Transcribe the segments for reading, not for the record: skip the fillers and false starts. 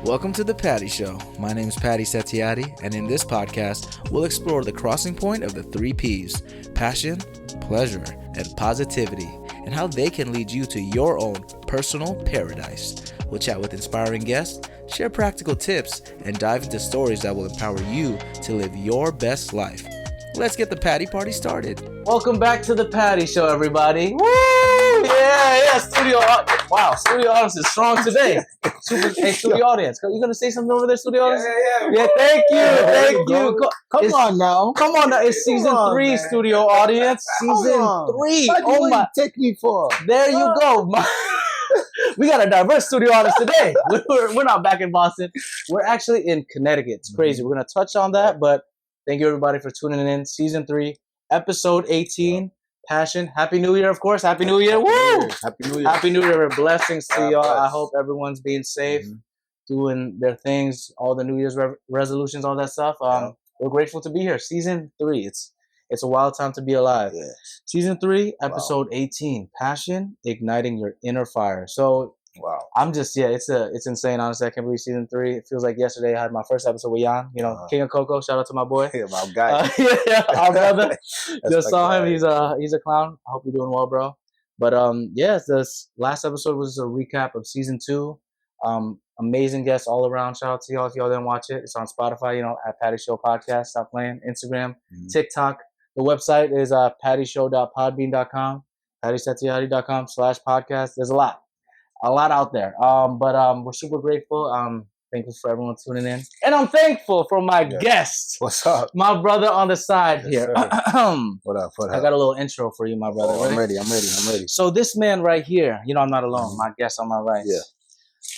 Welcome to The Patty Show. My name is Patty Setiatti, and in this podcast, we'll explore the crossing point of the three P's: passion, pleasure, and positivity, and how they can lead you to your own personal paradise. We'll chat with inspiring guests, share practical tips, and dive into stories that will empower you to live your best life. Let's get the Patty Party started. Welcome back to The Patty Show, everybody. Woo! Yeah, studio. Wow, studio audience is strong today. Hey, studio audience. You going to say something over there, studio audience? Yeah, thank you. Come on now. It's season 3, man. Studio audience. Season 3. Oh my. Take me for. There you go. We got a diverse studio audience today. We're not back in Boston. We're actually in Connecticut. It's crazy. We're going to touch on that, but thank you everybody for tuning in. Season 3, episode 18. Passion. Happy New Year, of course. Happy New Year. Woo! Happy New Year. Happy New Year. Blessings to y'all. I hope everyone's being safe, doing their things, all the New Year's resolutions, all that stuff. We're grateful to be here. Season 3. It's a wild time to be alive. Yeah. Season 3, episode 18. Passion, igniting your inner fire. So I'm just, it's insane. Honestly, I can't believe season 3. It feels like yesterday I had my first episode with Jan, King of Coco. Shout out to my boy. Yeah, my guy. Our brother. Just saw him. He's a clown. I hope you're doing well, bro. But this last episode was a recap of season 2. Amazing guests all around. Shout out to y'all if y'all didn't watch it. It's on Spotify, at Patty Show Podcast. Stop playing. Instagram, TikTok. The website is pattyshow.podbean.com, pattysetiatti.com/podcast. There's a lot out there. But we're super grateful. Thankful for everyone tuning in. And I'm thankful for my guest. What's up? My brother on the side here. What up? I got a little intro for you, my brother. I'm ready. So this man right here, I'm not alone. My guest on my right. Yeah.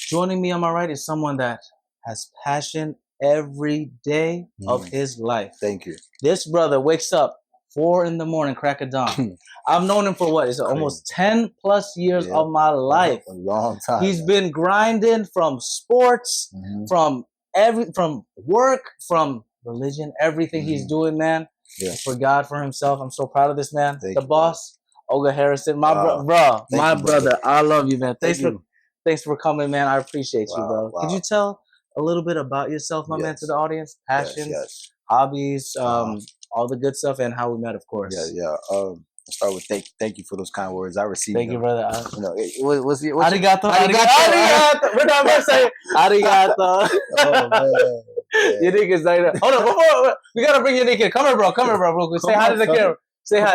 Joining me on my right is someone that has passion every day of his life. Thank you. This brother wakes up 4 a.m, crack of dawn. I've known him for almost 10 plus years of my life. A long time. He's been grinding from sports, from work, from religion, everything he's doing, man. Yeah. For God, for himself. I'm so proud of this man. Thank the you, boss, Olga Harrison, my brother. I love you, man. Thanks for coming, man. I appreciate you, bro. Could you tell a little bit about yourself, my man, to the audience? Passions, hobbies, all the good stuff, and how we met, of course. I'll start with thank you for those kind words. I received Thank you, brother. What's Arigato. We're not going to say arigato. Oh, man. Your niggas like that. Hold on, before we got to bring your nigga. Come here, bro. Say hi to the camera. Say hi.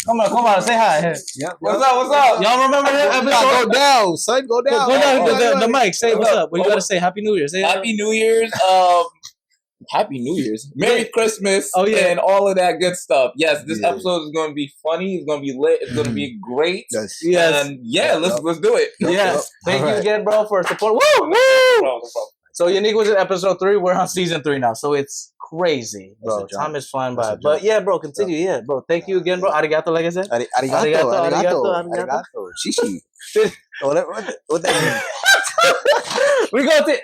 Come on, say hi. Yep. What's up? Y'all remember that episode? Go down, son. Go down. Go down the mic. Say what's up. What you got to say? Happy New Year. Say Happy New Year's. Happy New Year's. Merry Christmas. Oh, yeah. And all of that good stuff. Yes, this episode is going to be funny. It's going to be lit. It's going to be great. Yes. And let's do it. Yes. Thank you again, bro, for support. Woo! No problem. So Yannick was in episode 3. We're on season 3 now. So it's crazy, bro. Time is flying by. But bro, continue. Yeah, bro. Thank you again, bro. Arigato, like I said. Arigato. Shishi. What that mean? We go to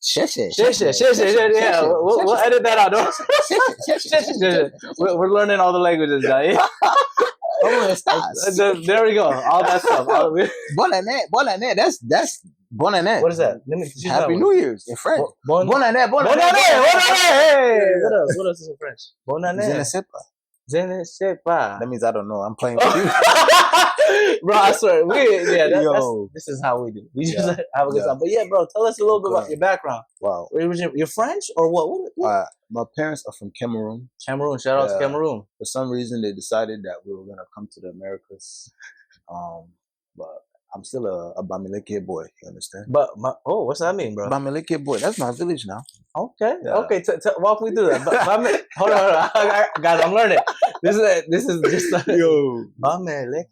Shit. Yeah, we'll edit that out. We're learning all the languages now. There we go. All that stuff. Bon année. That's bon année. What is that? Happy New Year's in French. Bon année. Bon année. Hey. What else is in French? Bon année. Je ne sais pas. That means I don't know. I'm playing with you. Bro, I swear. This is how we do. We just have a good time. But bro, tell us a little bit about your background. Wow. You're French or what? My parents are from Cameroon. Shout out to Cameroon. For some reason, they decided that we were going to come to the Americas. But I'm still a Bamileke boy, you understand? But what's that mean, bro? Bamileke boy, that's my village now. Okay, walk me through that. Hold on, guys, I'm learning. This is just Bamileke.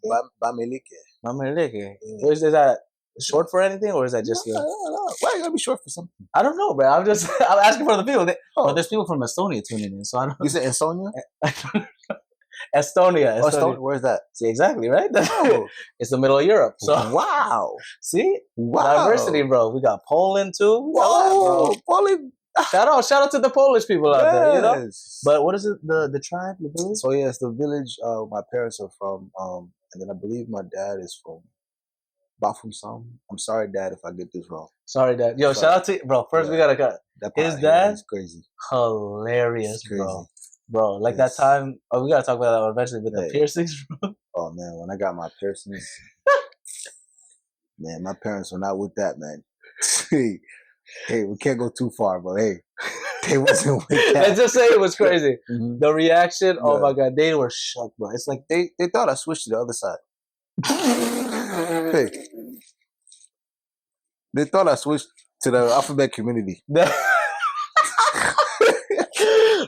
Bamileke. Is that short for anything, or is that just? No. Why are you gonna be short for something? I don't know, bro. I'm asking for the people. There's people from Estonia tuning in, so I don't. You said Estonia? Estonia. Where's that? See, exactly, right? It's the middle of Europe. So wow. See? Wow. Diversity, bro. We got Poland too. Whoa, Poland. Shout out to the Polish people out there, But what is it? The tribe, the village? So it's the village my parents are from, and then I believe my dad is from Bafumsam. I'm sorry, Dad, if I get this wrong. Sorry, Dad. Yo, shout out to bro. First, we gotta cut. His dad is crazy. Hilarious, It's crazy. Bro. Like that time. Oh, we gotta talk about that eventually with the piercings, bro. Oh man, when I got my piercings, man, my parents were not with that, man. Hey, we can't go too far, but hey, they wasn't with that. Let's just say it was crazy. The reaction, oh my god, they were shocked, bro. It's like they thought I switched to the other side. Hey, they thought I switched to the alphabet community.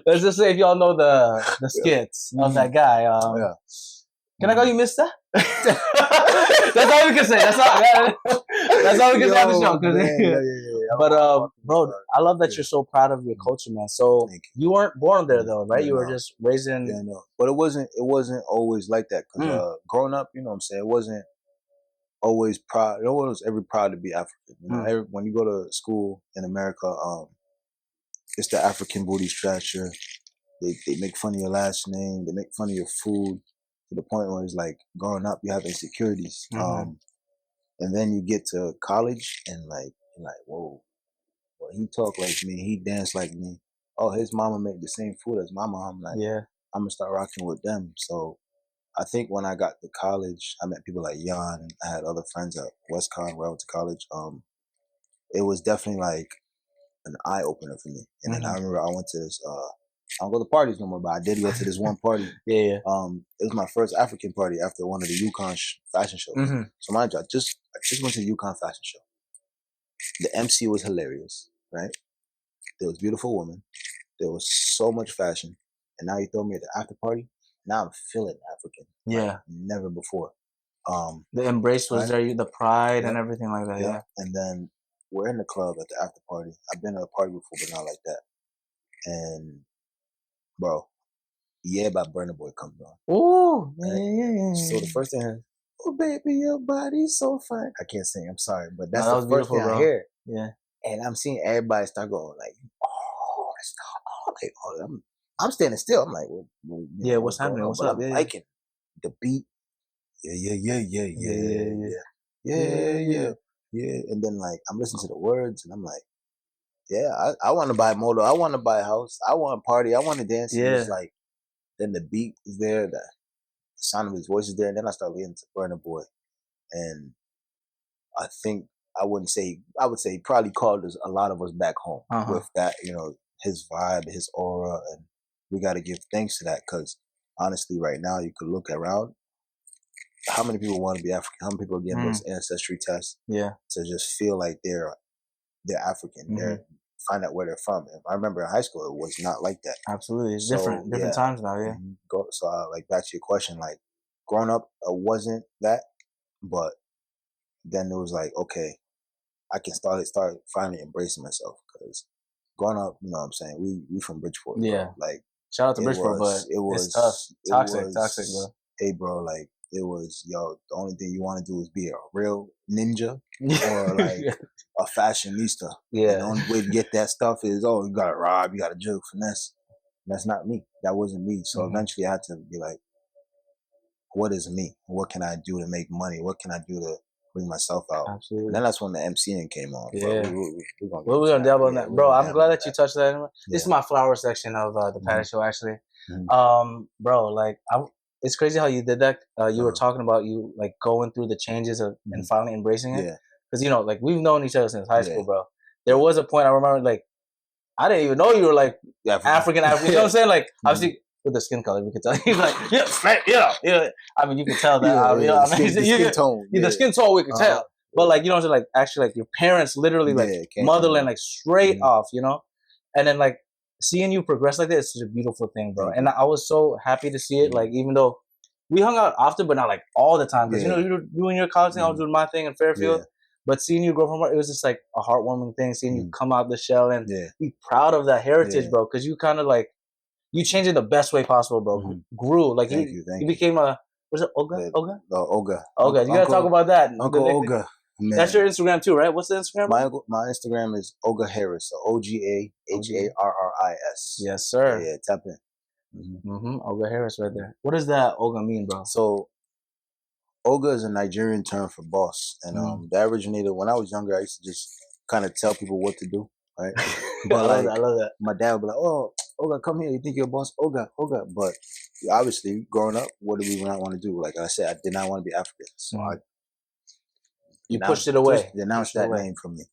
Let's just say if y'all know the skits of that guy. Can I call you Mister? That's all we can say. That's all we can say on the show. But bro, I love that you're so proud of your culture, man. So you weren't born there though, right? You were just raised in. Yeah, no. But it wasn't always like that. Cause growing up, you know what I'm saying, it wasn't always proud. No one was ever proud to be African. You know, when you go to school in America, it's the African booty scratcher. They make fun of your last name. They make fun of your food to the point where it's like growing up, you have insecurities. And then you get to college and like, you're like, whoa, well, he talk like me. He dance like me. Oh, his mama make the same food as my mom. Like, I'm gonna start rocking with them. So I think when I got to college, I met people like Jan, and I had other friends at WestCon where I went to college. It was definitely like an eye opener for me. And then I remember I went to this. I don't go to parties no more, but I did go to this one party. It was my first African party after one of the UConn fashion shows. So mind you, I just went to the UConn fashion show. The MC was hilarious, right? There was beautiful women. There was so much fashion. And now you throw me at the after party. Now I'm feeling African. Like never before. The embrace was there, the pride and everything like that. Yeah. And then we're in the club at the after party. I've been to a party before, but not like that. And bro, Yeah by Burna Boy comes on. Oh, So the first thing, oh baby, your body's so fine. I can't sing, I'm sorry, but that's the first thing I hear. Yeah. And I'm seeing everybody start going like, I'm standing still. I'm like, what's happening? What's up? I'm liking the beat. Yeah. And then like I'm listening to the words and I'm like, I want to buy a motor. I want to buy a house. I want to party. I want to dance. And it's like, then the beat is there. The sound of his voice is there. And then I start listening to Burna Boy. And I think, I would say he probably called a lot of us back home with that, you know, his vibe, his aura. And we got to give thanks to that because honestly, right now, you could look around. How many people want to be African? How many people are getting those ancestry tests? To just feel like they're African. They find out where they're from. And I remember in high school, it was not like that. Absolutely, it's different times now. Yeah. So like back to your question, like growing up, it wasn't that, but then it was like, okay, I can start finally embracing myself because growing up, you know what I'm saying, we from Bridgeport. Yeah. Bro. Like shout out to Bridgeport, but it's tough. Toxic, bro. Hey, bro, like it was, the only thing you want to do is be a real ninja or like a fashionista. Yeah. And the only way to get that stuff is, you got to rob, you got to juke, finesse. That's not me. That wasn't me. So eventually I had to be like, what is me? What can I do to make money? What can I do to bring myself out? Absolutely. And then that's when the MCing came on. Yeah. We're going to dabble on that. Bro, I'm glad that you touched that. Anyway. This is my flower section of the Patty Show, actually. Bro, like, it's crazy how you did that. You were talking about you like going through the changes of and finally embracing it. Yeah. Because, you know, like we've known each other since high school, bro. There was a point I remember, like, I didn't even know you were like African. You know what I'm saying? Like, obviously, with the skin color, we could tell. He's like, yeah. I mean, you can tell that. You know what I mean? The skin tone. The skin tone, we could tell. But like, you know what I'm saying? Like, actually, like your parents literally like motherland, like straight off, you know? And then like seeing you progress like that is such a beautiful thing, bro. And I was so happy to see it. Like, even though we hung out often, but not like all the time. Because, you know, you were doing your college thing, I was doing my thing in Fairfield. But seeing you grow from it was just like a heartwarming thing. Seeing you come out the shell and be proud of that heritage, bro. Because you kind of like, you changed it the best way possible, bro. Grew. Like, you became a, was it Oga? Oga? Oga. Oga. You got to talk about that. Uncle Oga. Man. That's your Instagram too, right? What's the Instagram? My Instagram is Oga Harris. So OGAHARRIS. Yes, sir. Yeah, tap in. Oga Harris right there. What does that Oga mean, bro? So Oga is a Nigerian term for boss, and that originated when I was younger. I used to just kind of tell people what to do, right? But I love that. My dad would be like, "Oh, Oga, come here. You think you're a boss? Oga." But obviously, growing up, what did we not want to do? Like I said, I did not want to be African, so you pushed it away. Denounced that name from me.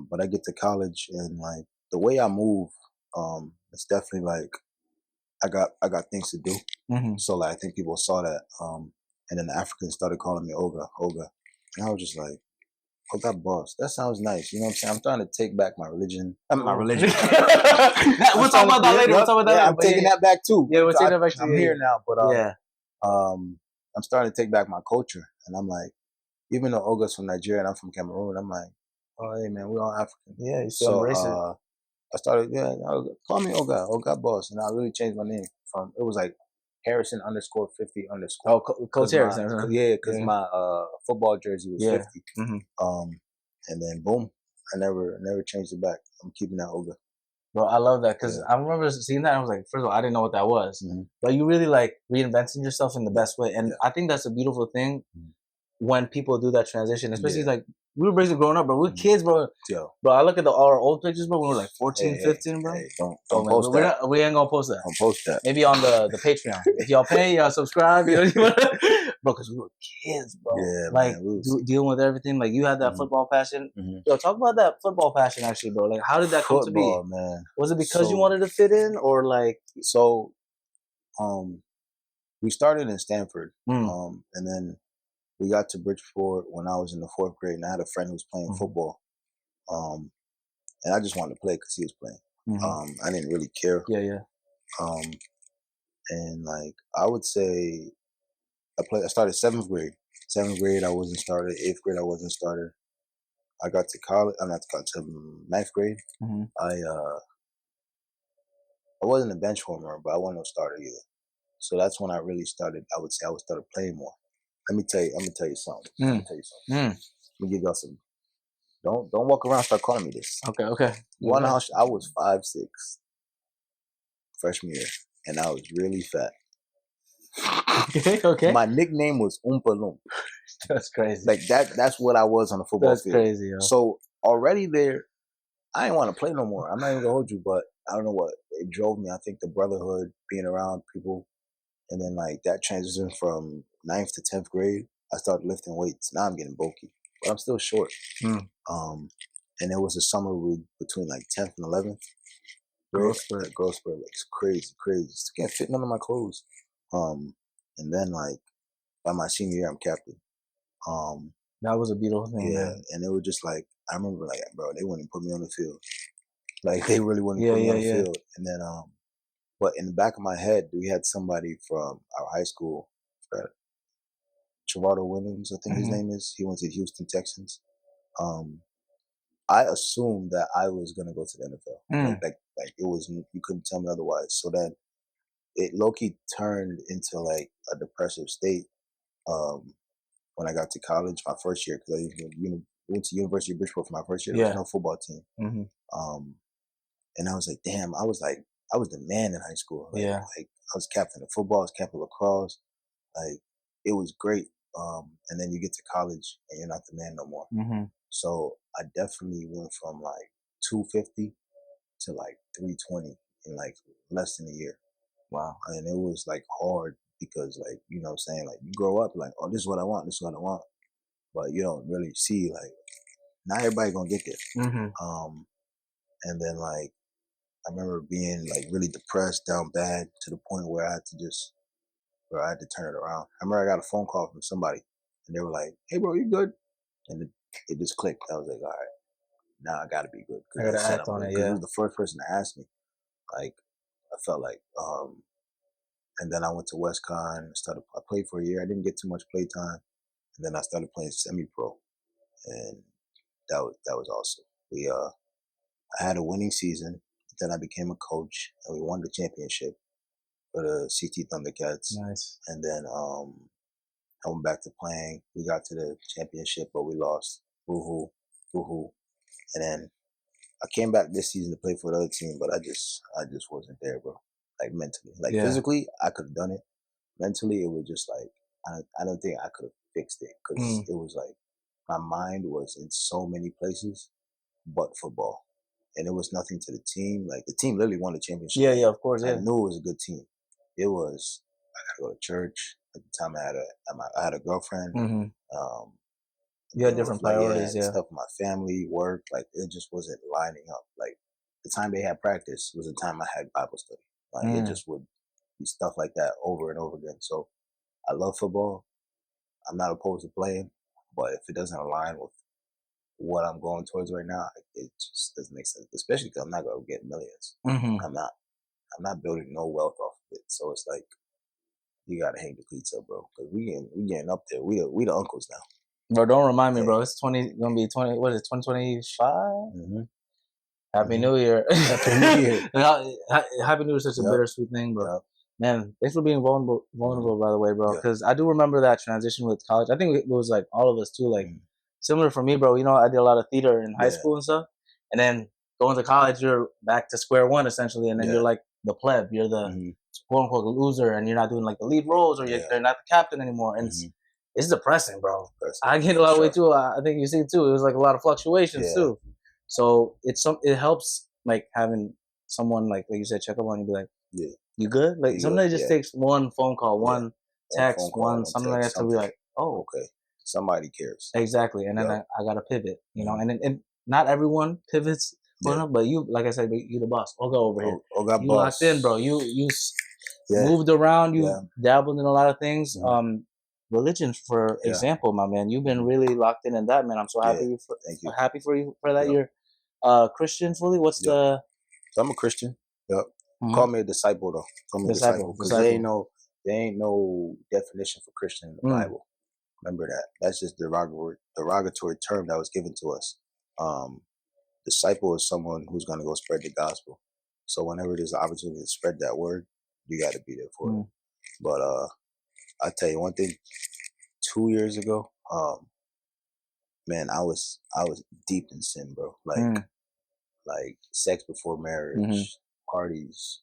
But I get to college, and like the way I move, it's definitely like I got things to do. So like I think people saw that. And then the Africans started calling me Oga. And I was just like, Oga boss. That sounds nice. You know what I'm saying? I'm trying to take back my religion. My religion. We'll talk about that later. I'm taking that back too. Yeah, we'll take that back too. I'm here now, but I'm starting to take back my culture. And I'm like, even though Oga's from Nigeria and I'm from Cameroon, I'm like, oh, hey man, we're all African. Yeah, you still embrace it. I started, call me Oga boss. And I really changed my name it was like Harrison _50_. Oh, Coach Harrison. Because my football jersey was 50. And then boom, I never changed it back. I'm keeping that Oga. Bro, I love that because I remember seeing that. And I was like, first of all, I didn't know what that was, but you really like reinventing yourself in the best way, and I think that's a beautiful thing when people do that transition, especially like. We were basically growing up, bro. We were kids, bro. Bro, I look at our old pictures, bro. We were like 14, 15, bro. Don't post that. We ain't gonna post that. Don't post that. Maybe on the Patreon. If y'all pay, y'all subscribe. You know, bro, because we were kids, bro. Yeah, like dealing with everything. Like you had that football passion. Yo, talk about that football passion, actually, bro. Like, how did that come to be? Man. Was it because you wanted to fit in, or like? So, we started in Stanford, and then. We got to Bridgeport when I was in the 4th grade, and I had a friend who was playing football. And I just wanted to play because he was playing. I didn't really care. Yeah. And like I would say, I started 7th grade. 7th grade, I wasn't started. 8th grade, I wasn't started. I got to college. I'm not to college. 9th grade. I wasn't a bench warmer, but I wasn't a starter either. So that's when I really started. I would say I started playing more. I'm gonna tell you something. Let me give y'all some. Don't walk around and start calling me this. Okay. One house, I was 5'6" freshman year, and I was really fat. Okay. My nickname was Oompa Loompa. That's crazy. Like that's what I was on the football field. That's crazy, yo. So already there, I didn't want to play no more. I'm not even gonna hold you, but I don't know what it drove me. I think the brotherhood, being around people. And then like that transition from 9th to 10th grade, I started lifting weights. Now I'm getting bulky, but I'm still short. And it was a summer between like 10th and 11th. Growth spurt, like crazy. Just can't fit none of my clothes. And then like by my senior year, I'm captain. That was a beautiful thing. Yeah, man. And it was just like I remember like, bro, they wouldn't put me on the field. Like they really wouldn't put me on the field. And then but in the back of my head, we had somebody from our high school, Gerardo Williams, I think his name is. He went to Houston Texans. I assumed that I was gonna go to the NFL. Like it was, you couldn't tell me otherwise. So then it low-key turned into like a depressive state when I got to college my first year, because I went to University of Bridgeport for my first year. There was no football team. And I was like, damn, I was the man in high school. Like I was captain of football, I was captain of lacrosse. Like it was great. And then you get to college and you're not the man no more. So I definitely went from like 250 to like 320 in like less than a year. Wow. And it was like hard because like, you know what I'm saying? Like you grow up like, oh, this is what I want. But you don't really see like, not everybody gonna get there. And then like, I remember being like really depressed, down bad, to the point where I had to turn it around. I remember I got a phone call from somebody and they were like, hey bro, you good? And it just clicked. I was like, all right, now I gotta be good. I gotta act on it, yeah. He was the first person to ask me. Like, I felt like, and then I went to WestCon, I played for a year. I didn't get too much play time. And then I started playing semi-pro. And that was awesome. I had a winning season. Then I became a coach and we won the championship for the CT Thundercats. Nice. And then I went back to playing. We got to the championship, but we lost. Boo-hoo. And then I came back this season to play for the other team, but I just wasn't there, bro. Like mentally. Like physically, I could have done it. Mentally, it was just like, I don't think I could have fixed it because it was like my mind was in so many places but football. And it was nothing to the team. Like, the team literally won the championship. Yeah, of course, yeah. I knew it was a good team. It was, I got to go to church. At the time, I had a girlfriend. You had different priorities, yeah. Stuff with my family, work. Like, it just wasn't lining up. Like, the time they had practice was the time I had Bible study. Like, it just would be stuff like that over and over again. So, I love football. I'm not opposed to playing. But if it doesn't align with what I'm going towards right now, it just doesn't make sense. Especially because I'm not gonna get millions. I'm not building no wealth off of it. So it's like, you gotta hang the cleats up, bro. Because we getting up there. We the uncles now. Bro, don't remind me, bro. It's gonna be 20. What is it? 2025. Happy New Year. Happy New Year. Happy New Year is such a bittersweet thing, bro. Man, thanks for being vulnerable, by the way, bro. Because I do remember that transition with college. I think it was like all of us too, like. Similar for me, bro. You know, I did a lot of theater in high school and stuff. And then going to college, you're back to square one, essentially. And then you're like the pleb. You're the quote-unquote loser. And you're not doing like the lead roles or you're not the captain anymore. And it's depressing, bro. I get a lot of weight too. I think you see it too. It was like a lot of fluctuations too. So it helps like having someone like you said, check up on you, be like, you good? Like sometimes it just takes one phone call, one text, something like that to be like, oh, okay. Somebody cares. Exactly. And then I got to pivot, you know, and not everyone pivots, but you, like I said, you the boss. I'll go over here. Oh, got you boss. Locked in, bro. You moved around. You dabbled in a lot of things. Religion, for example, my man, you've been really locked in that, man. I'm so happy happy for you for that. You're Christian fully. What's the? So I'm a Christian. Yep. Call me a disciple though. Call me a disciple because there ain't no definition for Christian in the Bible. Remember that. That's just derogatory term that was given to us. Disciple is someone who's going to go spread the gospel. So whenever there's an opportunity to spread that word, you got to be there for it. But I tell you one thing. 2 years ago, man, I was deep in sin, bro. Like sex before marriage, parties,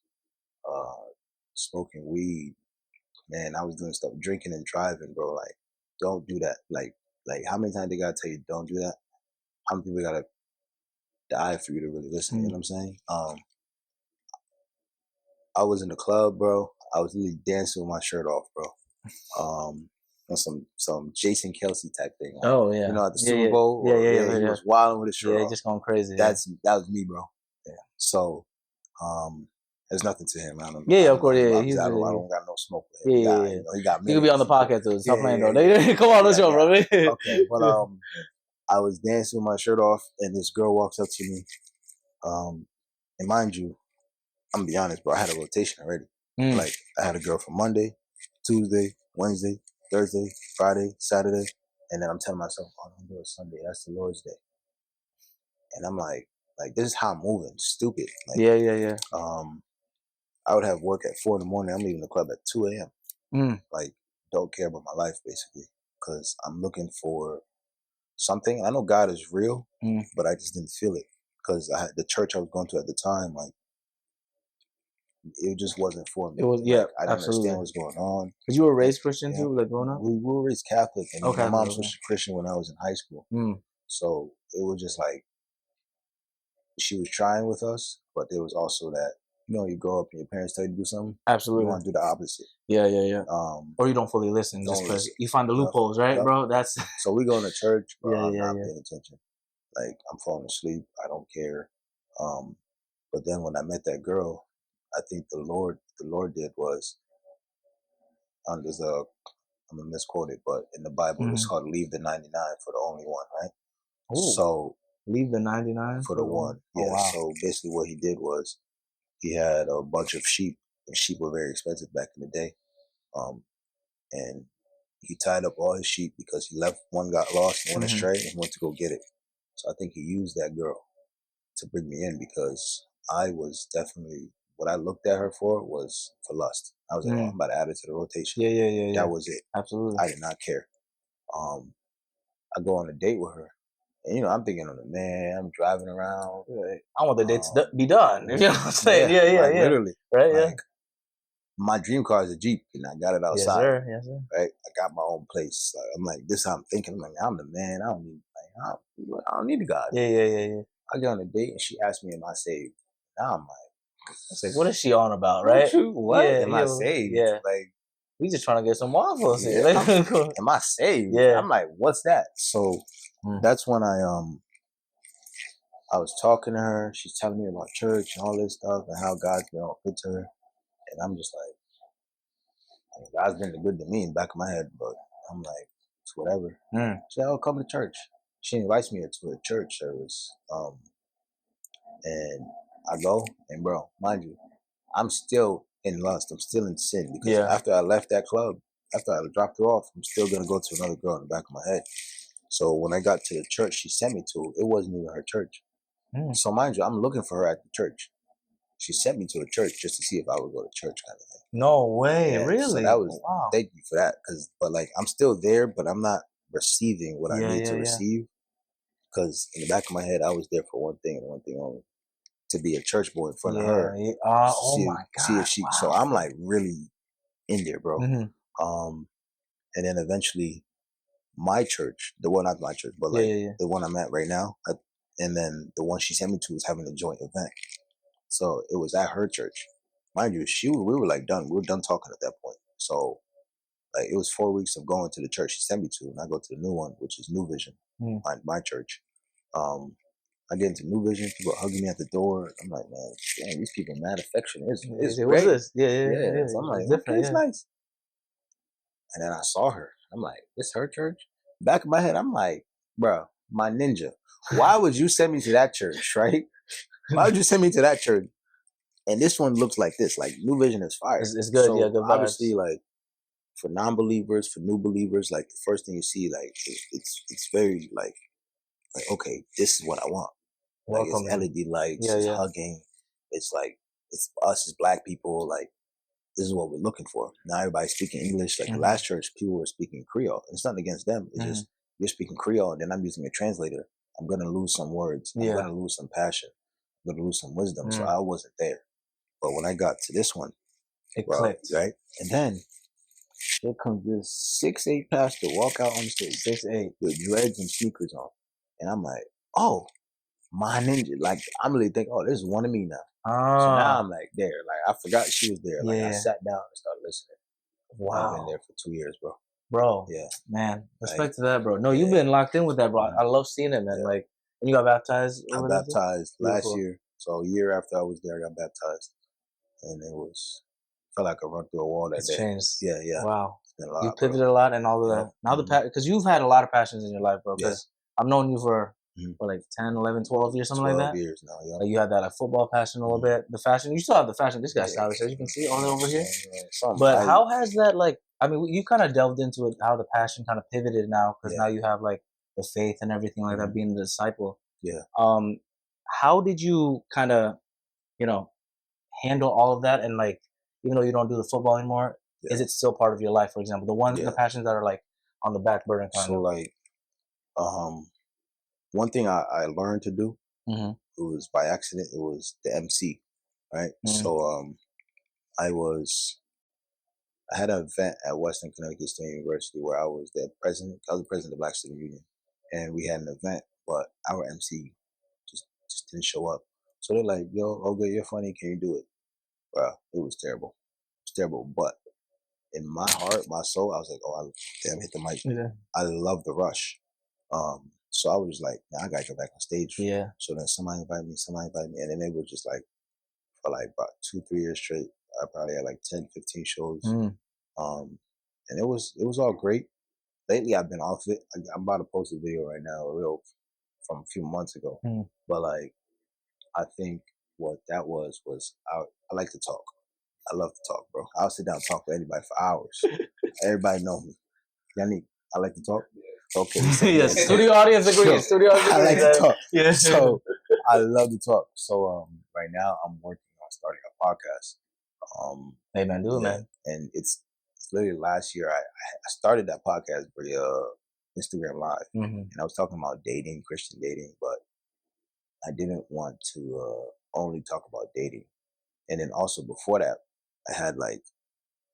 smoking weed. Man, I was doing stuff, drinking and driving, bro. Like, don't do that. Like how many times they gotta tell you don't do that? How many people gotta die for you to really listen? You know what I'm saying? I was in the club, bro. I was really dancing with my shirt off, bro. On some Jason Kelsey type thing. Oh yeah. You know, at the Super Bowl. He was wilding with his shirt off. Just going crazy. That was me, bro. Yeah. So, there's nothing to him. I don't of course. I don't got no smoke with him. He got he could be on the podcast too. Stop playing though. Come on, let's go, bro. Okay, but I was dancing with my shirt off, and this girl walks up to me. And mind you, I'm gonna be honest, bro. I had a rotation already. Like, I had a girl for Monday, Tuesday, Wednesday, Thursday, Friday, Saturday, and then I'm telling myself, oh, don't do it Sunday. That's the Lord's Day. And I'm like, this is how I'm moving. Stupid. Like, I would have work at 4 a.m. I'm leaving the club at 2 a.m. Like, don't care about my life, basically, because I'm looking for something. I know God is real, but I just didn't feel it because the church I was going to at the time, like, it just wasn't for me. It was, I didn't understand what's going on. Because you were raised Christian too, like growing up? We were raised Catholic, and my mom switched to Christian when I was in high school. So it was just like, she was trying with us, but there was also that, you know, you grow up and your parents tell you to do something. Absolutely. You want to do the opposite. Yeah. Or you don't fully listen just because you find the loopholes, right, bro? That's so we going to church, bro. I'm not paying attention. Like, I'm falling asleep. I don't care. But then when I met that girl, I think the Lord did was, I'm gonna misquote it, but in the Bible it's called leave the 99 for the only one, right? Ooh. So leave the 99 for the one. Yeah. Oh, wow. So basically what he did was, he had a bunch of sheep, and sheep were very expensive back in the day. And he tied up all his sheep because he left one, got lost and went astray, and went to go get it. So I think he used that girl to bring me in, because I was definitely, what I looked at her for was for lust. I was like, oh, I'm about to add it to the rotation. Yeah. That was it. Absolutely. I did not care. I go on a date with her, and, you know, I'm thinking, man, I'm driving around. I want the date to be done. You know what I'm saying? Yeah. Literally. Right, like, my dream car is a Jeep, and I got it outside. Yes, sir. Right, I got my own place. Like, I'm like, this. Is how I'm thinking. I'm like, I'm the man. I don't need a God. Yeah. I get on a date, and she asked me, "Am I saved?" Now I'm like, it's like, what is she on about, right? What? Am I saved? Yeah. Like, we just trying to get some waffles here. Am I saved? Yeah. I'm like, what's that? So that's when I was talking to her. She's telling me about church and all this stuff and how God's been all good to her. And I'm just like, God's been good to me in the back of my head, but I'm like, it's whatever. She's like, oh, come to church. She invites me to a church service. And I go, and bro, mind you, I'm still in lust. I'm still in sin because after I left that club, after I dropped her off, I'm still going to go to another girl in the back of my head. So when I got to the church she sent me to, it wasn't even her church. So mind you, I'm looking for her at the church. She sent me to a church just to see if I would go to church kind of thing. No way, really? So that was, thank you for that. But like, I'm still there, but I'm not receiving what I need to receive. Because in the back of my head, I was there for one thing and one thing only. To be a church boy in front of her. Oh my God. See if she, so I'm like really in there, bro. And then eventually my church, not my church, but like the one I'm at right now, and then the one she sent me to was having a joint event. So it was at her church. Mind you, we were like done. We were done talking at that point. So like it was 4 weeks of going to the church she sent me to, and I go to the new one, which is New Vision, my church. I get into New Vision, people hugging me at the door. I'm like, man, damn, these people mad affection. It's great. What's this? Yeah. So I'm like, different, it's nice. And then I saw her. I'm like, this her church? Back in my head, I'm like, bro, my ninja, why would you send me to that church, right? Why would you send me to that church? And this one looks like this. Like New Vision is fire. It's good, good vibes. Obviously, like for non-believers, for new believers, like the first thing you see, like it's very like okay, this is what I want. Like it's LED lights, it's hugging. It's like it's us as black people. Like this is what we're looking for. Now everybody's speaking English. Like the last church, people were speaking Creole. It's nothing against them. It's just you're speaking Creole, and then I'm using a translator. I'm gonna lose some words. I'm gonna lose some passion. I'm gonna lose some wisdom. So I wasn't there. But when I got to this one, it clicked, right? And then here comes this 6'8" pastor walk out on the stage, 6'8" with dreads and sneakers on, and I'm like, oh. My ninja, like I'm really thinking, oh, this is one of me now. So now I'm like there, like I forgot she was there. Like I sat down and started listening. Wow, I've been there for 2 years, bro. Bro, man, respect to that, bro. No, you've been locked in with that, bro. I love seeing it, man. Like, and you got baptized. I baptized last year, so a year after I was there, I got baptized, and felt like I run through a wall that day. Changed. Yeah. Wow, lot, you pivoted a lot and all of that. Now because you've had a lot of passions in your life, bro. Because I've known you for like 10, 11, 12 years, something like that. 12 years now, yeah. Like you had that like football passion a little bit. The fashion, you still have the fashion. This guy's stylish, as you can see all over here. But how has that, like, I mean, you kind of delved into it, how the passion kind of pivoted now, because now you have like the faith and everything like that, being a disciple. Yeah. How did you kind of, handle all of that? And like, even though you don't do the football anymore, is it still part of your life, for example? The passions that are like on the back burner kind of. like, one thing I learned to do, it was by accident, it was the MC, right? So I had an event at Western Connecticut State University where I was the president. I was the president of the Black Student Union, and we had an event, but our MC just didn't show up. So they're like, "Yo, okay, you're funny. Can you do it?" Well, it was terrible. It was terrible, but in my heart, my soul, I was like, "Oh, damn, hit the mic." Yeah. I love the rush. So I was just like, I gotta go back on stage. Yeah. So then somebody invited me, and then it was just like, for like about 2-3 years straight, I probably had like 10, 15 shows. And it was all great. Lately, I've been off it. I'm about to post a video right now, from a few months ago. But like, I think what that was I like to talk. I love to talk, bro. I'll sit down and talk to anybody for hours. Everybody know me. Yannick, I like to talk. Okay. Yes, studio audience agrees. Studio audience agrees. I like to talk. Yeah. So I love to talk. So right now I'm working on starting a podcast. Hey man, do it, man. And it's literally last year I started that podcast for Instagram Live, and I was talking about dating, Christian dating, but I didn't want to only talk about dating. And then also before that, I had like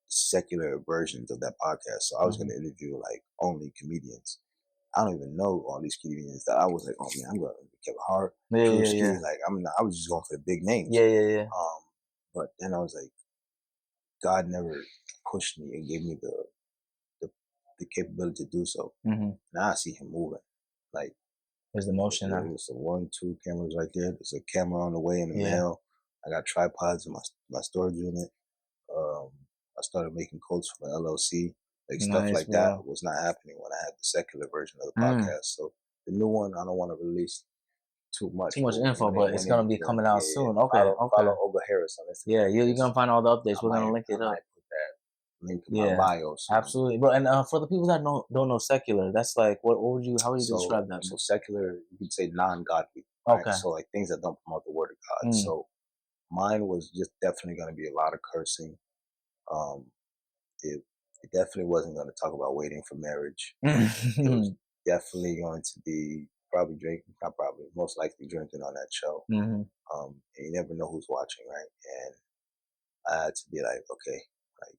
secular versions of that podcast. So I was going to interview like only comedians. I don't even know all these comedians that I was like, oh man, I'm going to Kevin Hart, Drewski. Like I was just going for the big names. Yeah. But then I was like, God never pushed me and gave me the capability to do so. Now I see him moving. Like there's the motion. There's 1, 2 cameras right there. There's a camera on the way in the mail. I got tripods in my storage unit. I started making quotes for my LLC. Like stuff like that was not happening when I had the secular version of the podcast. So the new one, I don't want to release too much info, but it's gonna be coming out soon. Okay. Follow Oga Harris on Instagram. Yeah, you're gonna find all the updates. We're gonna link it up. Put that link in my bio. So absolutely, bro. And for the people that don't know secular, that's like how would you describe that? So secular, you could say non-godly. Okay. Right? So like things that don't promote the word of God. So mine was just definitely gonna be a lot of cursing. It definitely wasn't going to talk about waiting for marriage. It was definitely going to be most likely drinking on that show. And you never know who's watching, right? And I had to be like, okay, like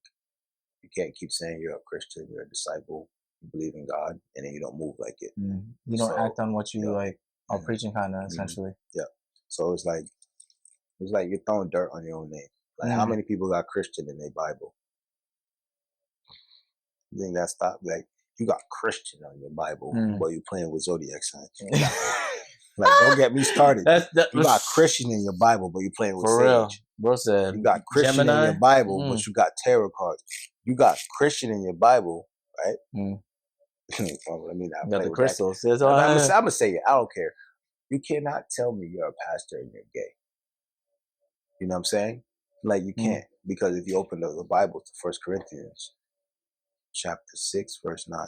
you can't keep saying you're a Christian, you're a disciple, you believe in God, and then you don't move like it. You don't act on what you are preaching, kind of essentially. Yeah. So it's like you're throwing dirt on your own name. Like how many people got Christian in their Bible? You think that stopped? Like you got Christian on your Bible, but you playing with zodiac signs. Like don't get me started. You got Christian in your Bible, but you playing with for sage. Real. Bro said you got Christian Gemini? in your Bible, but you got tarot cards. You got Christian in your Bible, right? Let me not got play the with crystals. I'm gonna say it. I don't care. You cannot tell me you're a pastor and you're gay. You know what I'm saying? Like you can't, because if you open the Bible to 1 Corinthians chapter 6, verse 9,